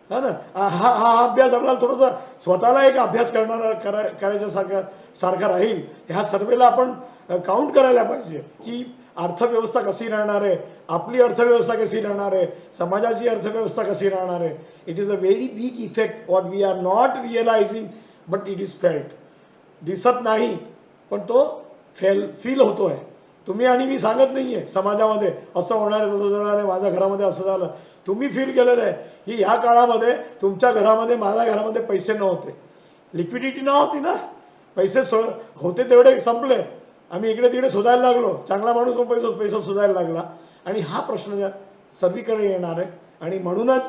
हा ना. हा अभ्यास आपल्याला थोडंसं स्वतःला एक अभ्यास करायच्यासारखा राहील. ह्या सर्वेला आपण काउंट करायला पाहिजे की अर्थव्यवस्था कशी राहणार आहे, आपली अर्थव्यवस्था कशी राहणार आहे, समाजाची अर्थव्यवस्था कशी राहणार आहे. It is a very big effect what we are not realising but it is felt. दिसत नाही पण तो फील होतो आहे. तुम्ही आणि मी सांगत नाही आहे समाजामध्ये असं होणार आहे तसं होणार आहे, माझ्या घरामध्ये असं झालं. तुम्ही फील केलेलं आहे की ह्या काळामध्ये तुमच्या घरामध्ये, माझ्या घरामध्ये पैसे नव्हते, लिक्विडिटी नव्हती ना, पैसे होते तेवढे संपले. आम्ही इकडे तिकडे शोधायला लागलो, चांगला माणूस पण पैसा शोधायला लागला. आणि हा प्रश्न सर्वीकडे येणार आहे आणि म्हणूनच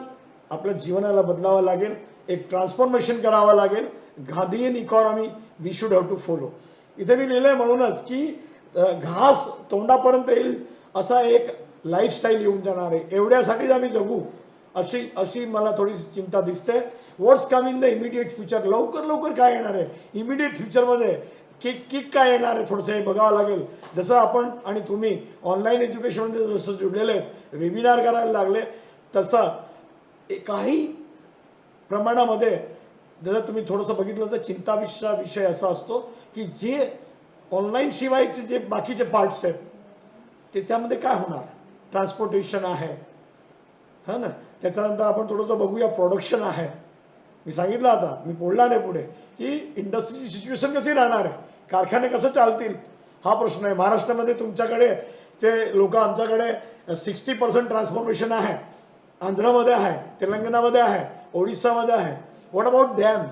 आपल्या जीवनाला बदलावं लागेल, एक ट्रान्सफॉर्मेशन करावं लागेल. Gandhian economy we should have to follow. इथे मी लिहिलं आहे म्हणूनच की घास तोंडापर्यंत येईल असा एक लाईफस्टाईल येऊन जाणार आहे. एवढ्यासाठीच आम्ही जगू अशी मला थोडीशी चिंता दिसते. व्हॉट्स कम इन द इमिडिएट फ्युचर, लवकर काय येणार आहे इमिडिएट फ्युचरमध्ये, किक काय येणार आहे थोडंसं हे बघावं लागेल. जसं आपण आणि तुम्ही ऑनलाईन एज्युकेशनमध्ये जसं जुडलेले आहेत, वेबिनार करायला लागले, तसं काही प्रमाणामध्ये जर तुम्ही थोडंसं बघितलं तर चिंताविषयी विषय असा असतो की जे ऑनलाईन शिवायचे जे बाकीचे पार्ट्स आहेत त्याच्यामध्ये काय होणार. ट्रान्सपोर्टेशन आहे, हां ना. त्याच्यानंतर आपण थोडंसं बघूया प्रोडक्शन आहे. मी सांगितलं आता, मी बोलणार आहे पुढे की इंडस्ट्रीची सिच्युएशन कशी राहणार आहे, कारखाने कसं चालतील हा प्रश्न आहे. महाराष्ट्रामध्ये तुमच्याकडे ते लोक, आमच्याकडे 60% ट्रान्सफॉर्मेशन आहे, आंध्रमध्ये आहे, तेलंगणामध्ये आहे, ओडिसामध्ये आहे. व्हॉट अबाउट डॅम,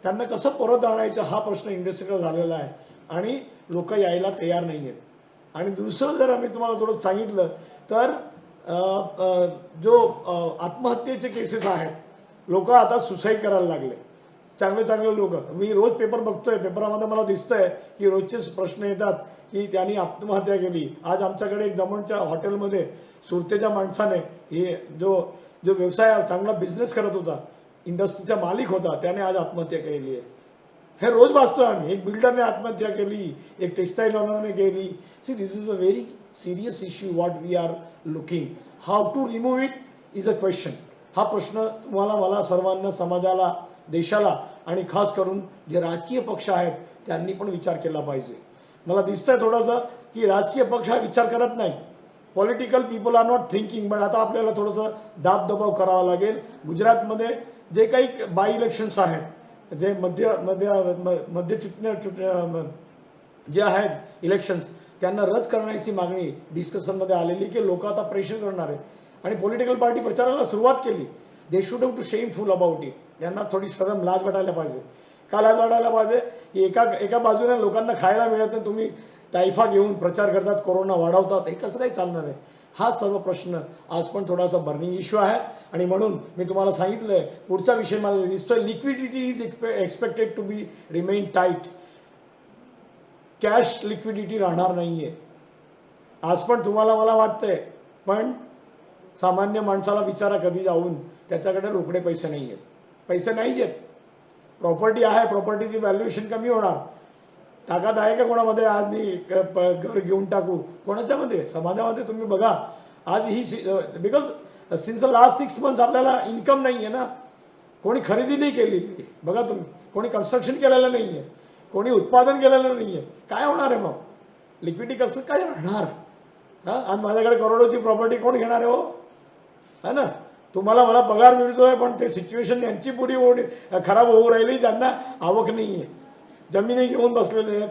त्यांना कसं परत आणायचं हा प्रश्न इंडस्ट्रीला झालेला आहे आणि लोक यायला तयार नाही आहेत. आणि दुसरं जर आम्ही तुम्हाला थोडं सांगितलं तर जो आत्महत्येचे केसेस आहेत, लोक आता सुसाईड करायला लागले. चांगले लोक, मी रोज पेपर बघतोय, पेपरामध्ये मला दिसतंय की रोजचेच प्रश्न येतात की त्यांनी आत्महत्या केली. आज आमच्याकडे एक दमणच्या हॉटेलमध्ये सुरतेच्या माणसाने, हे जो व्यवसाय चांगला बिझनेस करत होता, इंडस्ट्रीचा मालिक होता, त्याने आज आत्महत्या केलेली आहे. हे रोज वाचतोय आम्ही. एक बिल्डरने आत्महत्या केली, एक टेक्सटाईल ओनरने केली. See, this is a very serious issue what we are looking. How to remove it is a question. हा प्रश्न तुम्हाला, मला, सर्वांना, समाजाला, देशाला आणि खास करून जे राजकीय पक्ष आहेत त्यांनी पण विचार केला पाहिजे. मला दिसतंय थोडंसं की राजकीय पक्ष हा विचार करत नाही. Political people are not thinking. But आता आपल्याला थोडंसं दाबदबाव करावा लागेल. गुजरातमध्ये जे काही बाय इलेक्शन्स आहेत, जे मध्य जे आहेत इलेक्शन्स, त्यांना रद्द करण्याची मागणी डिस्कशनमध्ये आलेली की लोक आता प्रेशर करणार आहे आणि पॉलिटिकल पार्टी प्रचाराला सुरुवात केली. They should have to shameful about it. यांना थोडी शरम, लाज वाटायला पाहिजे. का लाज वाटायला पाहिजे की एका बाजूने लोकांना खायला मिळत नाही, तुम्ही टायफा घेऊन प्रचार करतात, कोरोना वाढवतात, हे कसं काही चालणार आहे. हा सर्व प्रश्न आज पण थोडासा बर्निंग इश्यू आहे. आणि म्हणून मी तुम्हाला सांगितलंय, पुढचा विषय मला दिसतोय, liquidity is expected to be remain tight. Cash liquidity राहणार नाहीये आज पण, तुम्हाला मला वाटतंय. पण सामान्य माणसाला विचारा कधी जाऊन, त्याच्याकडे रोकडे पैसे नाही आहेत. पैसे नाहीच आहेत. प्रॉपर्टी आहे, प्रॉपर्टीची व्हॅल्युएशन कमी होणार. ताकद आहे का कोणामध्ये आज मी घर घेऊन टाकू, कोणाच्यामध्ये, समाजामध्ये तुम्ही बघा आज ही, because since the last 6 months आपल्याला इन्कम नाही आहे ना. कोणी खरेदी नाही केलेली बघा तुम्ही, कोणी कन्स्ट्रक्शन केलेलं नाही आहे, कोणी उत्पादन केलेलं नाही आहे. काय होणार आहे मग, लिक्विडिटी कसं काय राहणार. हां, आणि माझ्याकडे करोडोची प्रॉपर्टी कोण घेणार आहे हो? है ना? तुम्हाला मला पगार मिळतोय, पण ते सिच्युएशन यांची पुरी खराब होऊ राहिली, ज्यांना आवक नाही आहे, जमिनी घेऊन बसलेले आहेत,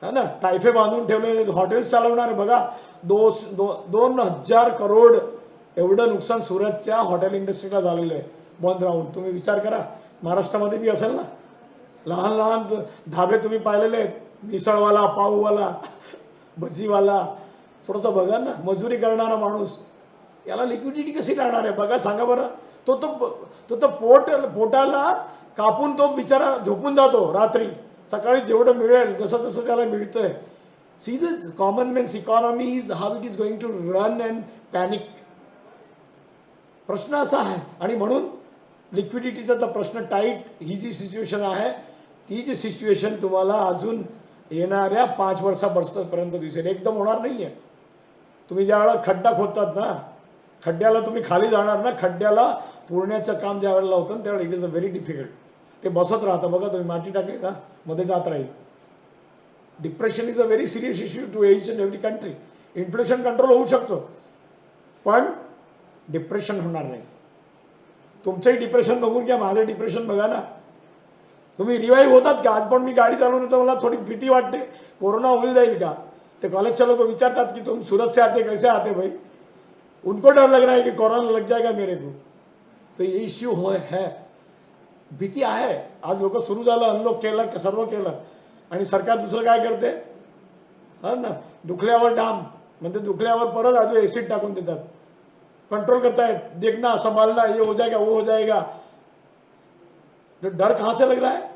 है ना, तायफे बांधून ठेवलेले आहेत, हॉटेल्स चालवणारे बघा 2,000 करोड एवढं नुकसान सुरतच्या हॉटेल इंडस्ट्रीला झालेलं आहे बंद राहून. तुम्ही विचार करा, महाराष्ट्रामध्ये बी असेल ना. लहान लहान धाबे तुम्ही पाहिलेले आहेत, मिसळवाला, पाववाला, भजीवाला, थोडंसं बघा ना, मजुरी करणारा माणूस, याला लिक्विडिटी कशी राहणार आहे बघा, सांगा बरं. तो पोटाला कापून तो बिचारा झोपून जातो रात्री, सकाळी जेवढं मिळेल जसं तसं त्याला मिळतंय. See the common man's economy is how it is going to run and panic. प्रश्न असा आहे, आणि म्हणून लिक्विडिटीचा तर प्रश्न टाईट, ही जी सिच्युएशन आहे, ती जी सिच्युएशन तुम्हाला अजून येणाऱ्या 5 वर्षापर्यंत दिसेल. एकदम होणार नाही आहे. तुम्ही ज्यावेळेला खड्डा खोदतात ना, खड्ड्याला तुम्ही खाली जाणार ना, खड्ड्याला पुरण्याचं काम ज्या वेळेला होतं ना, त्यावेळेला it is a very difficult. ते बसत राहतं बघा, तुम्ही माती टाकली ना मध्ये जात राहील. Depression is a very serious issue to each and every country. Inflation control होऊ शकतो, पण डिप्रेशन होणार नाही. तुमचंही डिप्रेशन बघून घ्या, माझं डिप्रेशन बघा ना. तुम्ही रिवाईव्ह होतात का? आज पण मी गाडी चालवून येतो, मला थोडी भीती वाटते, कोरोना होईल जाईल का. ते कॉलेजचे लोक विचारतात की तुम सूरत से आते, कैसे आते भाई, उनको डर लग रहा है कि कोरोना लग जाएगा मेरे को. तो ये इश्यू है, भीती आहे. आज लोक सुरू झालं, अनलॉक केलं, सर्व केलं, आणि सरकार दुसरं काय करते, हा ना, दुखल्यावर डाम म्हणजे दुखल्यावर परत अजून एसिड टाकून देतात. कंट्रोल करता है, देखना, संभालना, ये हो जाएगा, वो हो जाएगा. तो डर कहाँ से लग रहा है?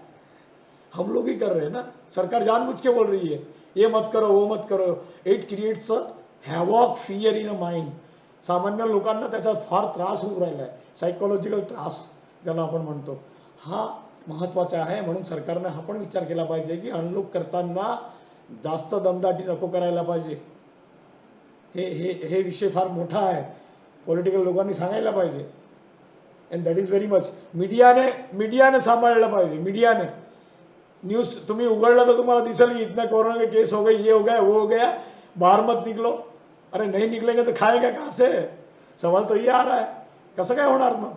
हम लोग ही कर रहे हैं ना. सरकार जानबूझ के बोल रही है ये मत करो, वो मत करो. It creates a havoc fear in a mind. सामान्य लोकांना त्याचा फार त्रास होऊ राहिला आहे, सायकोलॉजिकल त्रास ज्याला आपण म्हणतो. हा महत्त्वाचा आहे. म्हणून सरकारने हा पण विचार केला पाहिजे की अनलॉक करताना जास्त दमदाटी नको करायला पाहिजे. हे विषय फार मोठा आहे, पॉलिटिकल लोकांनी सांगायला पाहिजे. And that is very much. मीडियाने सांभाळलं पाहिजे. मीडियाने न्यूज़ तुम्ही उघडलं तर तुम्हाला दिसेल की इतना कोरोना के केस हो गए, ये हो गया, वो हो गया, बाहर मत निकलो. अरे नहीं निकलेंगे तो खाएगा कहाँ से? सवाल तो ये आ रहा है. कसं काय होणार मग?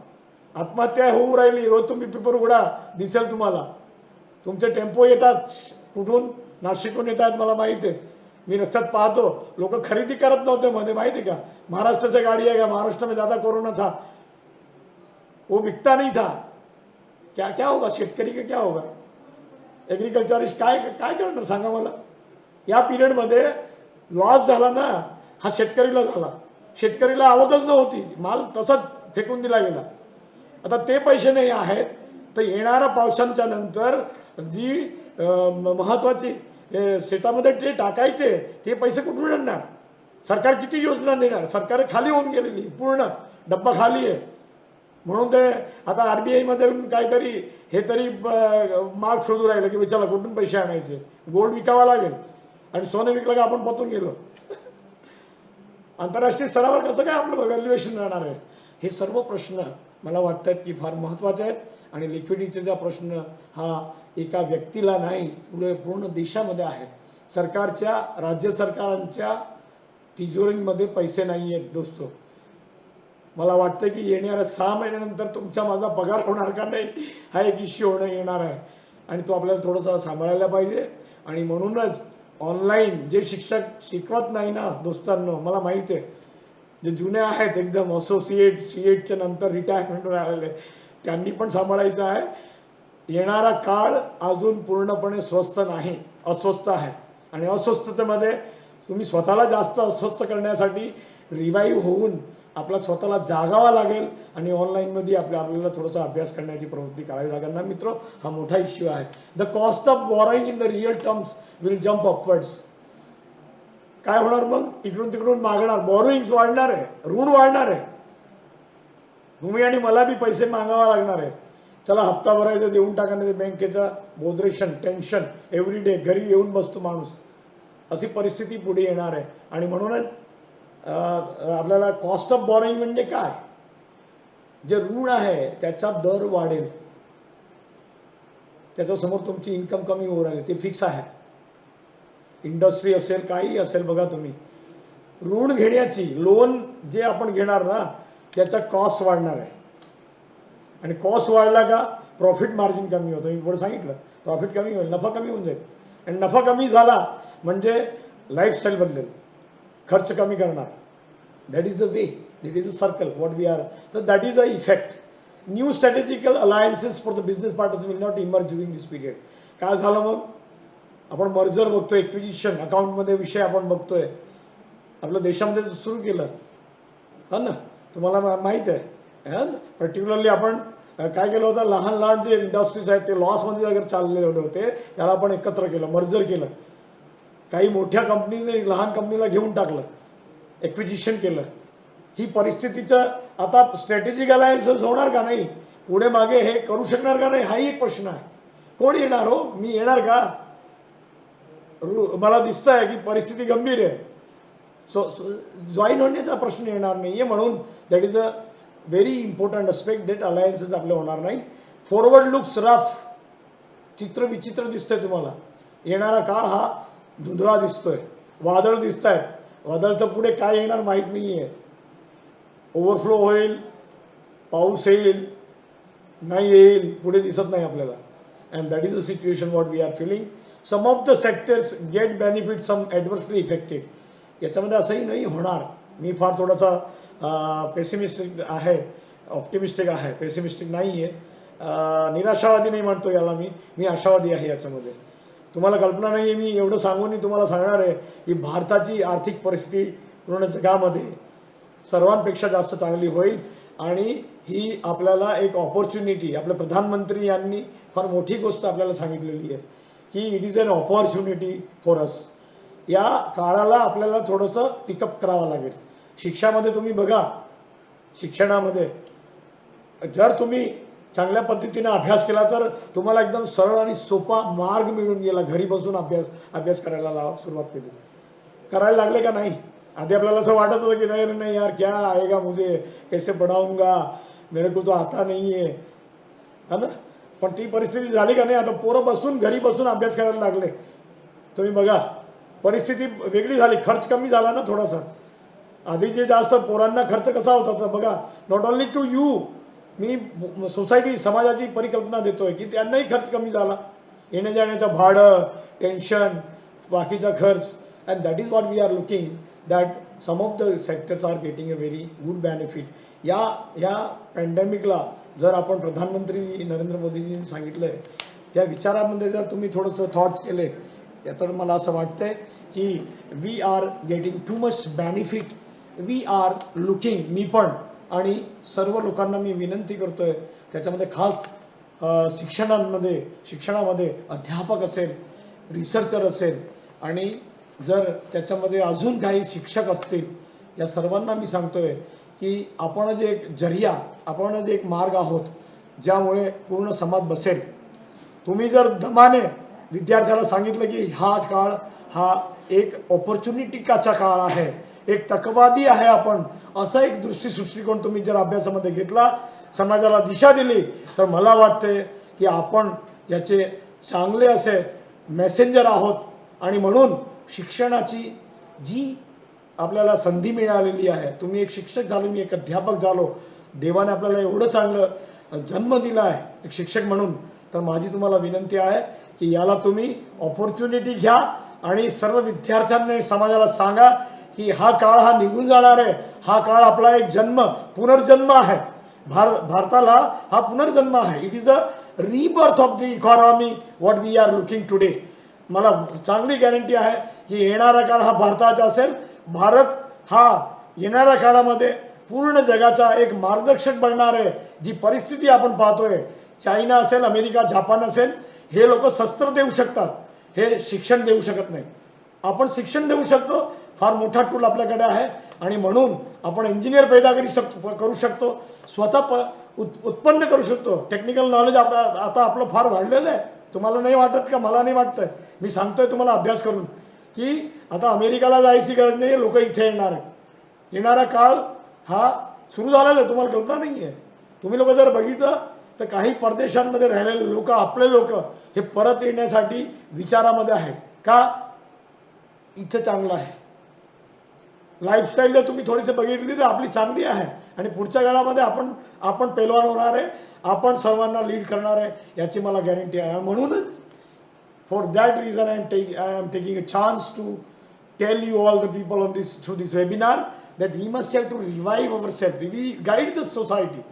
आत्महत्या होऊ राहिली, रोज तुम्ही पेपर उघडा, दिसेल तुम्हाला. तुमचे टेम्पो येतात कुठून, नाशिकहून येतात, मला माहिती आहे. मी रस्त्यात पाहतो, लोक खरेदी करत नव्हते मध्ये, माहिती आहे का. महाराष्ट्र से गाड़ी आएगा, महाराष्ट्र में ज़्यादा कोरोना था, वो बिकता नहीं था. क्या क्या होगा, शेतकरी का क्या होगा, एग्रीकल्चरिस्ट काय करणार सांगा मला. या पिरियडमध्ये लॉस झाला ना, हा शेतकरीला झाला. शेतकरीला आवकच नव्हती, माल तसाच फेकून दिला गेला. आता ते पैसे नाही आहेत, तर येणाऱ्या पावसांच्या नंतर जी महत्त्वाची शेतामध्ये ते टाकायचे ते पैसे कुठून आणणार? सरकार किती योजना देणार? सरकार खाली होऊन गेलेली, पूर्ण डब्बा खाली आहे. म्हणून ते आता RBI मध्ये काहीतरी हे तरी मार्ग शोधू राहिलं की चला कुठून पैसे आणायचे, गोल्ड विकावा लागेल, आणि सोनं विकलं का आपण पतून गेलो. आंतरराष्ट्रीय स्तरावर कसं काय आपलं व्हॅल्युएशन राहणार आहे? हे सर्व प्रश्न मला वाटतात की फार महत्त्वाचे आहेत. आणि लिक्विडिटीचा प्रश्न हा एका व्यक्तीला नाही, पूर्ण देशामध्ये आहे. सरकारच्या, राज्य सरकारांच्या तिजोरींमध्ये पैसे नाही आहेत दोस्तो. मला वाटतं की येणाऱ्या 6 महिन्यानंतर तुमचा माझा पगार होणार का नाही, हा एक इश्यू येणार आहे, आणि तो आपल्याला थोडंसं सांभाळायला पाहिजे. आणि म्हणूनच ऑनलाईन जे शिक्षक शिकवत नाही ना दोस्तांनो, मला माहिती आहे, जे जुने आहेत एकदम असोसिएट, सीएटच्या नंतर रिटायरमेंटवर आलेले, त्यांनी पण सांभाळायचं आहे. येणारा काळ अजून पूर्णपणे स्वस्थ नाही, अस्वस्थ आहे. आणि अस्वस्थतेमध्ये तुम्ही स्वतःला जास्त अस्वस्थ करण्यासाठी रिवाईव्ह होऊन आपला स्वतःला जागावा लागेल, आणि ऑनलाईनमध्ये आपल्याला थोडासा अभ्यास करण्याची प्रवृत्ती करावी लागेल ना मित्र. हा मोठा इश्यू आहे. The cost of borrowing in the real terms will jump upwards. काय होणार मग? इकडून तिकडून मागणार, बॉरोइंग्स वाढणार आहे, ऋण वाढणार आहे. तुम्ही आणि मला बी पैसे मागावा लागणार आहे. चला हप्ता भरायचं देऊन टाकण्याचे बँकेचा बोदरेशन, टेन्शन एव्हरी डे, घरी येऊन बसतो माणूस. अशी परिस्थिती पुढे येणार आहे. आणि म्हणूनच आपल्याला कॉस्ट ऑफ बॉरोइंग म्हणजे काय, जे ऋण आहे त्याचा दर वाढेल, त्याच्यासमोर तुमची इन्कम कमी होऊ राहिली, ते फिक्स आहे. इंडस्ट्री असेल, काही असेल, बघा तुम्ही ऋण घेण्याची लोन जे आपण घेणार ना त्याचा कॉस्ट वाढणार आहे आणि कॉस्ट वाढला का प्रॉफिट मार्जिन कमी होतं. मी पुढे सांगितलं प्रॉफिट कमी होईल, नफा कमी होऊन जाईल आणि नफा कमी झाला म्हणजे लाईफस्टाईल बदलेल, खर्च कमी करणार. That is the way, that is the circle what we are. तर that is a effect. New strategical alliances for the business partners will not emerge during this period. काय झालं मग, आपण मर्जर बघतोय, एक्विजिशन अकाउंटमध्ये विषय आपण बघतोय आपल्या देशामध्ये सुरू केलं हा ना, तुम्हाला माहीत आहे. पर्टिक्युलरली आपण काय केलं होतं, लहान लहान जे इंडस्ट्रीज आहेत ते लॉसमध्ये अगर चाललेले होते त्याला आपण एकत्र केलं, मर्जर केलं. काही मोठ्या कंपनीने लहान कंपनीला घेऊन टाकलं, एक्विजिशन केलं. ही परिस्थितीचं आता स्ट्रॅटेजिक अलायन्सेस होणार का नाही, पुढे मागे हे करू शकणार का नाही, हाही एक प्रश्न आहे. कोण येणार हो, मी येणार का, मला दिसतं आहे की परिस्थिती गंभीर आहे. सो जॉईन होण्याचा प्रश्न येणार नाही आहे. म्हणून that is a very important aspect that alliances आपले होणार नाही. फॉरवर्ड लुक्स रफ, चित्र विचित्र दिसतंय तुम्हाला. येणारा काळ हा धुंदळा दिसतोय, वादळ दिसत आहेत. वादळचं पुढे काय येणार माहीत नाही आहे. ओव्हरफ्लो होईल, पाऊस येईल, नाही येईल, पुढे दिसत नाही आपल्याला. And that is a situation what we are feeling. Some of the sectors get benefit, some adversely affected. याच्यामध्ये असंही नाही होणार. मी फार थोडासा पेसिमिस्टिक आहे, ऑप्टिमिस्टिक आहे, पेसिमिस्टिक नाही आहे. निराशावादी नाही म्हणतो याला मी आशावादी आहे याच्यामध्ये. तुम्हाला कल्पना नाही आहे, मी एवढं सांगून तुम्हाला सांगणार आहे की भारताची आर्थिक परिस्थिती पूर्ण जगामध्ये सर्वांपेक्षा जास्त चांगली होईल. आणि ही आपल्याला एक ऑपॉर्च्युनिटी, आपल्या प्रधानमंत्री यांनी फार मोठी गोष्ट आपल्याला सांगितलेली आहे की it is an opportunity for us. या काळाला आपल्याला थोडंसं पिकअप करावं लागेल. शिक्षामध्ये तुम्ही बघा, शिक्षणामध्ये जर तुम्ही चांगल्या पद्धतीने अभ्यास केला तर तुम्हाला एकदम सरळ आणि सोपा मार्ग मिळून गेला. घरी बसून अभ्यास करायला सुरुवात केली, करायला लागले का नाही. आधी आपल्याला असं वाटत होतं की नाही यार क्या आएगा मुझे, कैसे पढ़ाऊंगा, मेरे को तो आता नहीं है, है ना. पण ती परिस्थिती झाली का नाही. आता पोरं बसून घरी बसून अभ्यास करायला लागले. तुम्ही बघा परिस्थिती वेगळी झाली, खर्च कमी झाला ना थोडासा. आधी जे जास्त पोरांना खर्च कसा होता तर बघा, नॉट ओन्ली टू यू, मी सोसायटी समाजाची परिकल्पना देतोय की त्यांनाही खर्च कमी झाला. येण्या जाण्याचं भाडं, टेन्शन, बाकीचा खर्च. And that is what we are looking that some of the sectors are getting a very good benefit. या पॅन्डेमिकला जर आपण प्रधानमंत्री नरेंद्र मोदींनी सांगितलं आहे त्या विचारामध्ये जर तुम्ही थोडंसं थॉट्स केले तर मला असं वाटतंय की we are getting too much benefit. We are looking, मी पण आणि सर्व लोकांना मी विनंती करतोय, त्याच्यामध्ये खास शिक्षणामध्ये अध्यापक असेल, रिसर्चर असेल आणि जर त्याच्यामध्ये अजून काही शिक्षक असतील, या सर्वांना मी सांगतोय की आपण जे एक जरिया, आपण जे एक मार्ग आहोत ज्यामुळे पूर्ण समाज बसेल. तुम्ही जर दमाने विद्यार्थ्याला सांगितलं की हा काळ हा एक ऑपॉर्च्युनिटीचा काळ आहे, एक तकवादी आहे आपण, असा एक दृष्टिकोन तुम्ही जर अभ्यासामध्ये घेतला, समाजाला दिशा दिली, तर मला वाटते की आपण याचे चांगले असे मेसेंजर आहोत. आणि म्हणून शिक्षणाची जी आपल्याला संधी मिळालेली आहे, तुम्ही एक शिक्षक झाले, मी एक अध्यापक झालो, देवाने आपल्याला एवढं चांगलं जन्म दिला आहे एक शिक्षक म्हणून, तर माझी तुम्हाला विनंती आहे की याला तुम्ही ऑपॉर्च्युनिटी घ्या आणि सर्व विद्यार्थ्यांनी समाजाला सांगा की हा काळ हा निघून जाणार आहे. हा काळ आपला एक पुनर्जन्म आहे. भारताला हा पुनर्जन्म आहे. It is a rebirth of the economy what we are looking today. मला चांगली गॅरंटी आहे की येणारा काळ हा भारताचा असेल. भारत हा येणाऱ्या काळामध्ये पूर्ण जगाचा एक मार्गदर्शक बनणार आहे. जी परिस्थिती आपण पाहतोय, चायना असेल, अमेरिका, जापान असेल, हे लोक शस्त्र देऊ शकतात, हे शिक्षण देऊ शकत नाही. आपण शिक्षण देऊ शकतो, फार मोठा टूल आपल्याकडे आहे. आणि म्हणून आपण इंजिनियर पैदा करू शकतो, स्वतः उत्पन्न करू शकतो. टेक्निकल नॉलेज आता आपलं फार वाढलेलं आहे. तुम्हाला नाही वाटत का? मला नाही वाटतंय. मी सांगतोय तुम्हाला अभ्यास करून की आता अमेरिकाला जायची गरज नाही, लोक इथे येणार आहेत. येणारा काळ हा सुरू झालेला आहे, तुम्हाला कल्पना नाही आहे. तुम्ही लोक जर बघितलं तर काही परदेशांमध्ये राहिलेले लोक, आपले लोक हे परत येण्यासाठी विचारामध्ये आहेत. का? इथं चांगलं आहे, लाईफस्टाईल जर तुम्ही थोडीशी बघितली तर आपली चांगली आहे आणि पुढच्या काळामध्ये आपण पेलवान होणार आहे, आपण सर्वांना लीड करणार आहे याची मला गॅरंटी आहे. म्हणूनच for that reason I am taking a chance to tell you all the people on this through this webinar that we must have to revive ourselves. We guide the society.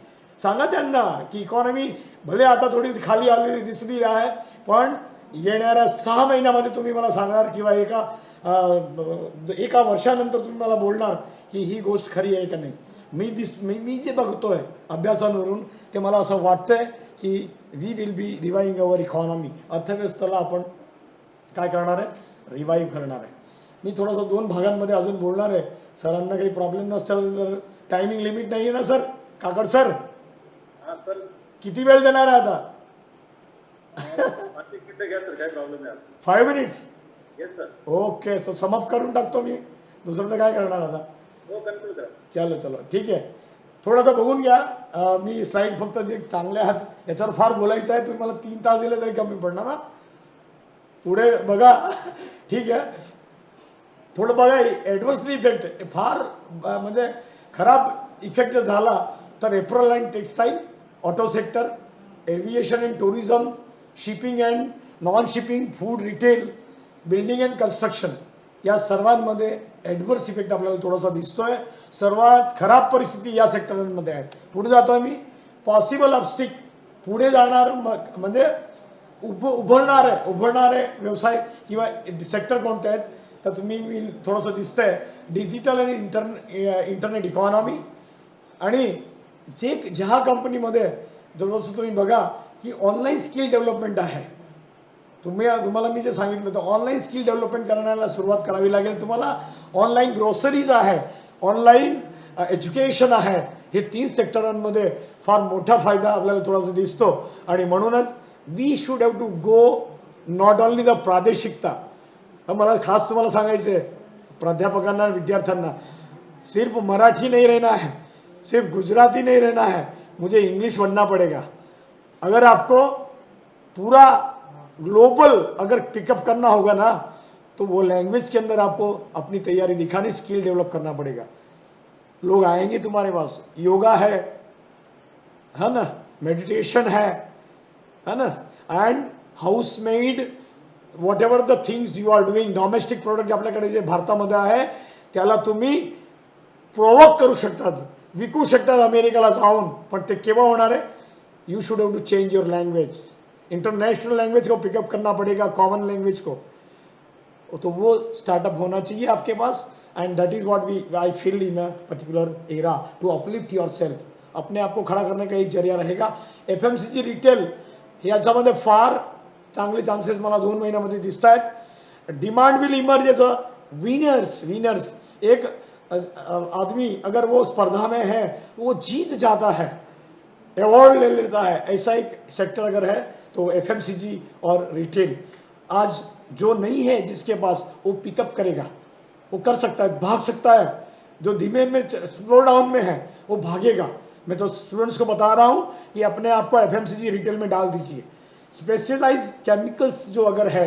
सांगा त्यांना की economy भले आता थोडीशी खाली आलेली दिसली आहे, पण येणाऱ्या 6 महिन्यामध्ये तुम्ही मला सांगणार किंवा एका वर्षानंतर तुम्ही मला बोलणार की ही गोष्ट खरी आहे का नाही. मी जे बघतोय अभ्यासावरून ते मला असं वाटतंय की we will be reviving our economy. अर्थव्यवस्थेला आपण काय करणार आहे, रिवाईव्ह करणार आहे. मी थोडंसं 2 भागांमध्ये अजून बोलणार आहे. सरांना काही प्रॉब्लेम नसेल तर टायमिंग लिमिट नाही आहे ना सर? काकड सर किती वेळ देणार आहे आता? 5 मिनिट्स. ओके, तो समाप्त करून टाकतो मी. दुसरं तर काय करणार आता. चलो ठीक आहे. थोडंसं बघून घ्या. मी स्लाईड फक्त जे चांगले आहात याच्यावर फार बोलायचं आहे. तुम्ही मला 3 तास दिले तरी कमी पडणार ना. पुढे बघा. ठीक आहे, थोडं बघा. ॲडव्हर्सली इफेक्ट फार म्हणजे खराब इफेक्ट झाला तर April and textile, auto sector, aviation and tourism, shipping and non shipping, food retail, building and construction या सर्वांमध्ये ॲडव्हर्स इफेक्ट आपल्याला थोडासा दिसतोय. सर्वात खराब परिस्थिती या सेक्टरांमध्ये आहे. पुढे जातो मी. पॉसिबल अपस्टिक पुढे जाणार म्हणजे उभरणारे व्यवसाय किंवा सेक्टर कोणते आहेत तर तुम्ही थोडंसं दिसतंय डिजिटल आणि इंटरनेट इकॉनॉमी. आणि ज्या कंपनीमध्ये जवळपास तुम्ही बघा की ऑनलाईन स्किल डेव्हलपमेंट आहे. तुम्हाला मी जे सांगितलं तर ऑनलाईन स्किल डेव्हलपमेंट करण्याला सुरुवात करावी लागेल तुम्हाला. ऑनलाईन ग्रोसरीज आहे, ऑनलाईन एज्युकेशन आहे. हे 3 सेक्टरांमध्ये फार मोठा फायदा आपल्याला थोडासा दिसतो. आणि म्हणूनच we should have to go not only the प्रादेशिकता. मला खास तुम्हाला सांगायचं आहे प्राध्यापकांना विद्यार्थ्यांना, सिर्फ मराठी नहीं रहना है, सिर्फ गुजराती नहीं रहना है, मुझे इंग्लिश बनना पड़ेगा. अगर आपको पूरा ग्लोबल अगर पिकअप करना होगा ना तो वो लैंग्वेज के अंदर आपको अपनी तैयारी दिखानी, स्किल डेवलप करना पड़ेगा. लोग आएंगे तुम्हारे पास. योगा है ना, मेडिटेशन है ना, and house made whatever the things you are doing. Domestic product आपल्याकडे जे भारतामध्ये आहे त्याला तुम्ही प्रोवोक करू शकतात, विकू शकतात अमेरिकेला जाऊन. पण ते केव्हा होणार आहे? You should have to change your language. International language को पिकअप करना पड़ेगा, कॉमन लैंग्वेज को. तो वो स्टार्टअप होना चाहिए आपके पास. And that is what I feel in a particular era to uplift yourself. अपने आप को खड़ा करने का एक जरिया रहेगा. FMCG रिटेल याच्यामध्ये फार चांगले चान्सेस मला 2 महिन्यामध्ये दिसत आहेत. Demand will emerge as a winners. एक आदमी अगर वो स्पर्धा में है वो जीत जाता है, अवार्ड ले लेता है. ऐसा एक सेक्टर अगर है तो FMCG और रिटेल. आज जो नहीं है जिसके पास वो पिकअप करेगा, वो कर सकता है, भाग सकता है. जो धीमे में स्लो डाउन में है वो भागेगा. मैं तो स्टूडेंट्स को बता रहा हूँ कि अपने आप को FMCG रिटेल में डाल दीजिए. स्पेशलाइज केमिकल्स जो अगर है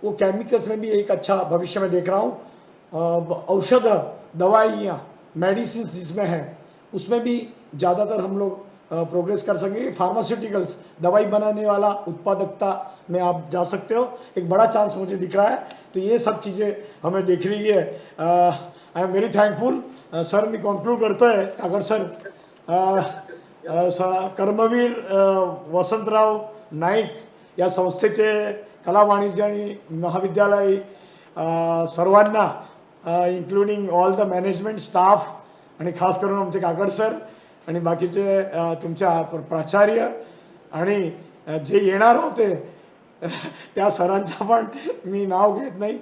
वो केमिकल्स में भी एक अच्छा भविष्य में देख रहा हूँ. औषध, दवाइयाँ, मेडिसिन जिसमें है उसमें भी ज़्यादातर हम लोग प्रोग्रेस कर सकेंगे. फार्मास्यूटिकल्स, दवाई बनाने वाला उत्पादकता में आप जा सकते हो. एक बड़ा चांस मुझे दिख रहा है. तो ये सब चीज़ें हमें देख रही है. I am very thankful. Sir me conclude करतो आहे. काकड सर, कर्मवीर वसंतराव नाईक या संस्थेचे कला वाणिज्य आणि महाविद्यालय सर्वांना including all the management staff आणि खास करून आमचे काकड सर आणि बाकीचे तुमच्या प्राचार्य आणि जे येणार होते त्या सरांचा पण मी नाव घेत नाही.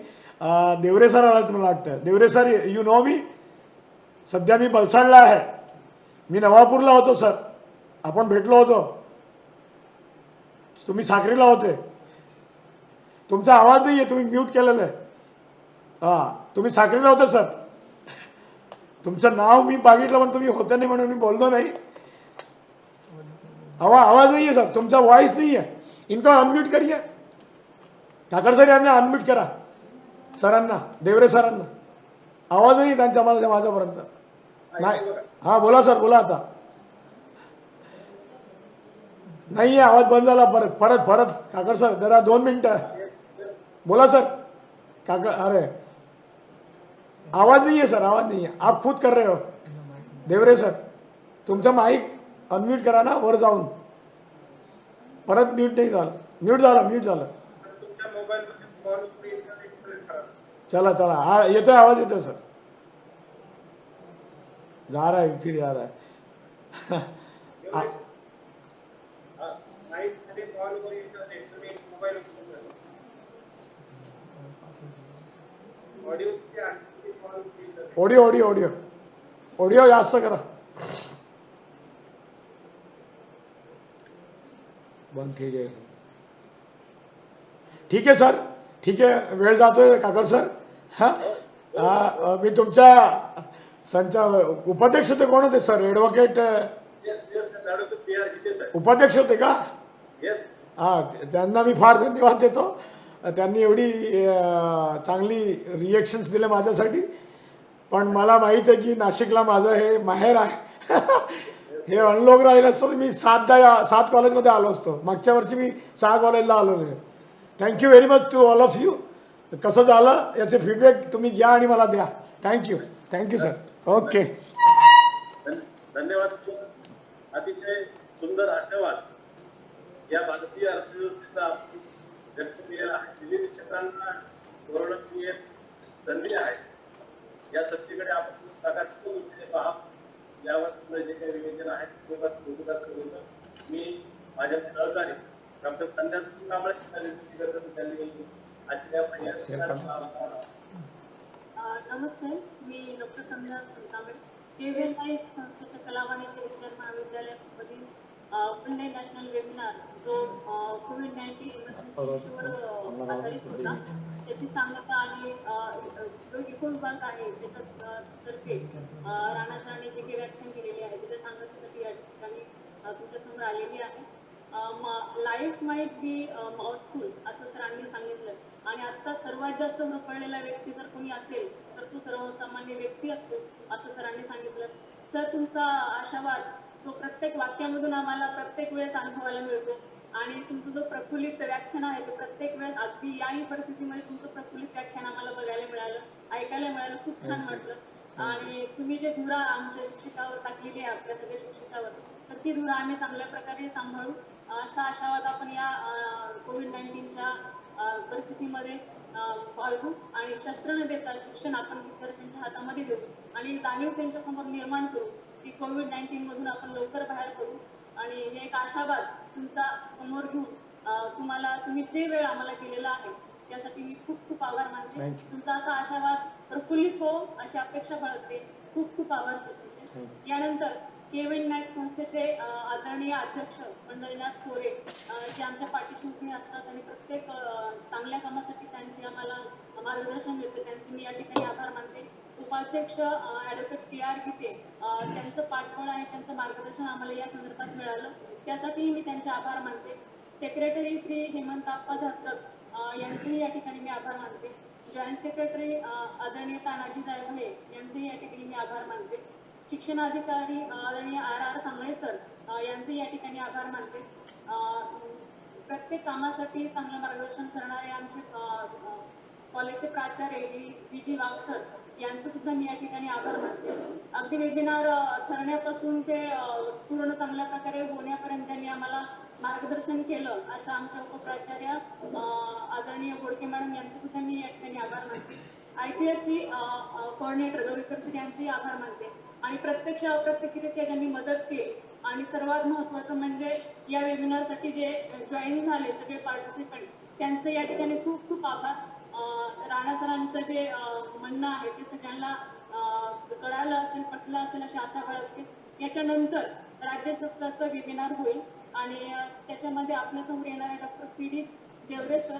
देवरे सर आला तुम्हाला वाटतं? देवरे सर, यू नो मी. सध्या मी बलसाडला आहे. मी नवापूरला होतो सर, आपण भेटलो होतो. तुम्ही साक्रीला होते. तुमचा आवाज नाही आहे, तुम्ही म्यूट केलेलं आहे. हां, तुम्ही साक्रीला होते सर. तुमचं नाव मी बघितलं पण तुम्ही होते नाही म्हणून मी बोललो नाही. आवाज नहीं है सर, तुमचा वॉइस नहीं है. इनको अनम्यूट करिए. काकड सर यांना अनम्यूट करा. सरांना, देवरे सरांना. आवाज नाही त्यांच्या माझ्यापर्यंत नाही. हां बोला सर, बोला आता. नाही आहे, आवाज बंद झाला. परत परत परत काकड सर जरा 2 मिनटं बोला सर. काकड अरे आवाज नहीं है सर, आवाज नहीं है. आप खुद कर रहे हो. देवरे सर तुमचा माईक अनम्यूट करा ना वर जाऊन. परत म्यूट नाही झालं. म्यूट झालं. चला चला, हा येतोय आवाज, येतोय सर. जा रहा है, फिर जा रहा है. ऑडिओ जास्त करा. बंद ठीक आहे सर, ठीक आहे. वेळ जातोय काकड सर. हां मी तुमच्या संचा उपाध्यक्ष होते. कोण होते सर? ॲडव्होकेट उपाध्यक्ष होते का? हां, त्यांना मी फार धन्यवाद देतो. त्यांनी एवढी चांगली रिएक्शन्स दिले माझ्यासाठी. पण मला माहीत आहे की नाशिकला माझं हे माहेर आहे. हे अनलोक राहिलं असतं तर मी 7 कॉलेजमध्ये आलो असतो. मागच्या वर्षी मी 6 कॉलेजला आलो नाही. Thank you very much to all of you. कसं झालं याचे फीडबॅक तुम्ही घ्या आणि मला द्या. Thank you sir. ओके, धन्यवाद. अतिशय सुंदर आशावाद या भारतीय अर्थव्यवस्थेचा व्यक्त केलेला आहे. विविध क्षेत्रांना धोरणीय संधी आहे. या संधीकडे आपण सकारात्मक दृष्टीने पहा. यावर जे काही विवेचन आहे मी माझ्या सहकारी डॉक्टर संध्या कांबळे त्यांनी नमस्ते, मी डॉक्टर संध्या कांबळे, केव्हीएल लाईफ संस्थेच्या कला वाणिज्य विज्ञान महाविद्यालयामधील फुल डे नॅशनल वेबिनार जो COVID-19 इमर्जन्सीवर आधारित होता त्याची सांगता आणि जो इको विभाग आहे त्याच्यातर्फे राणा सरांनी जे काही व्याख्यान केलेले आहे त्याच्या सांगतेसाठी या ठिकाणी तुमच्यासमोर आलेली आहे. लाईफ माईट बी माउथफुल असं सरांनी सांगितलं. आणि आता सर्वात जास्त पडलेला व्यक्ती जर कोणी असेल तर तो सर्वसामान्य व्यक्ती असतो असं सरांनी सांगितलं. सर तुमचा आशावाद तो प्रत्येक वाक्यामधून आम्हाला प्रत्येक वेळेस अनुभवायला मिळतो. आणि तुमचं जो प्रफुल्लित व्याख्यान आहे ते प्रत्येक वेळेस अगदी याही परिस्थितीमध्ये तुमचं प्रफुल्लित व्याख्यान आम्हाला बघायला मिळालं, ऐकायला मिळालं. खूप छान वाटलं. आणि तुम्ही जे धुरा आमच्या शिक्षकावर टाकलेली आहे, आपल्या सगळ्या शिक्षकावर, तर ती धुरा आम्ही चांगल्या प्रकारे सांभाळू असा आशावाद आपण या COVID-19च्या परिस्थितीमध्ये बाळगू. आणि शस्त्र न देता शिक्षण आपण विद्यार्थ्यांच्या हातामध्ये देऊ आणि जाणीव त्यांच्यासमोर निर्माण करू की COVID-19 मधून आपण लवकर बाहेर पडू. आणि हे एक आशावाद तुमचा समोर घेऊन तुम्ही जे वेळ आम्हाला केलेला आहे त्यासाठी मी खूप आभार मानते. तुमचा असा आशावाद प्रफुल्लित हो अशी अपेक्षा बाळगते. खूप आभार सर तुमचे. यानंतर केव्हीएल लाईफ संस्थेचे आदरणीय अध्यक्ष पंढरीनाथ खोरे जे आमच्या पाठीशी उभे असतात आणि प्रत्येक चांगल्या कामासाठी त्यांचे आम्हाला मार्गदर्शन मिळते, त्यांचे मी या ठिकाणी आभार मानते. उपाध्यक्ष ॲडव्होकेट TR गीते त्यांचं पाठबळ आणि त्यांचं मार्गदर्शन आम्हाला या संदर्भात मिळालं त्यासाठी मी त्यांचे आभार मानते. सेक्रेटरी श्री हेमंत आप्पा धात्रक यांचेही या ठिकाणी मी आभार मानते. जॉईंट सेक्रेटरी आदरणीय तानाजी जायभाये यांचेही या ठिकाणी मी आभार मानते. शिक्षणाधिकारी आदरणीय RR सांगळे सर यांचे या ठिकाणी आभार मानते. प्रत्येक कामासाठी चांगलं मार्गदर्शन करणारे आमचे कॉलेजचे प्राचार्य VG वाघ सर यांचं सुद्धा मी या ठिकाणी आभार मानते. अगदी वेबिनार ठरण्यापासून ते पूर्ण चांगल्या प्रकारे होण्यापर्यंत त्यांनी आम्हाला मार्गदर्शन केलं अशा आमच्या उपप्राचार्य आदरणीय बोडके मॅडम यांचे सुद्धा मी या ठिकाणी आभार मानते. IPSC कोऑर्डिनेटर रविकर सर यांचेही आभार मानते. आणि प्रत्यक्ष अप्रत्यक्षरित्या ज्यांनी मदत केली आणि सर्वात महत्त्वाचं म्हणजे या वेबिनारसाठी जे जॉईन झाले सगळे पार्टिसिपंट त्यांचं या ठिकाणी खूप आभार. राणा सरांचं जे म्हणणं आहे ते सगळ्यांना कळालं असेल, पटलं असेल अशी आशा बाळगते. याच्यानंतर राज्यशास्त्राचं वेबिनार होईल आणि त्याच्यामध्ये आपल्यासमोर येणारे डॉक्टर PD देवरे सर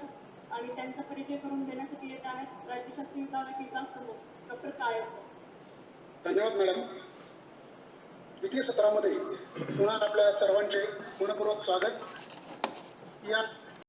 आणि त्यांचा परिचय करून देण्यासाठी येत आहेत राज्यशास्त्र विभागाचे विभाग प्रमुख डॉक्टर काळे सर. धन्यवाद मॅडम. द्वितीय सत्रामध्ये पुन्हा आपल्या सर्वांचे मनपूर्वक स्वागत. या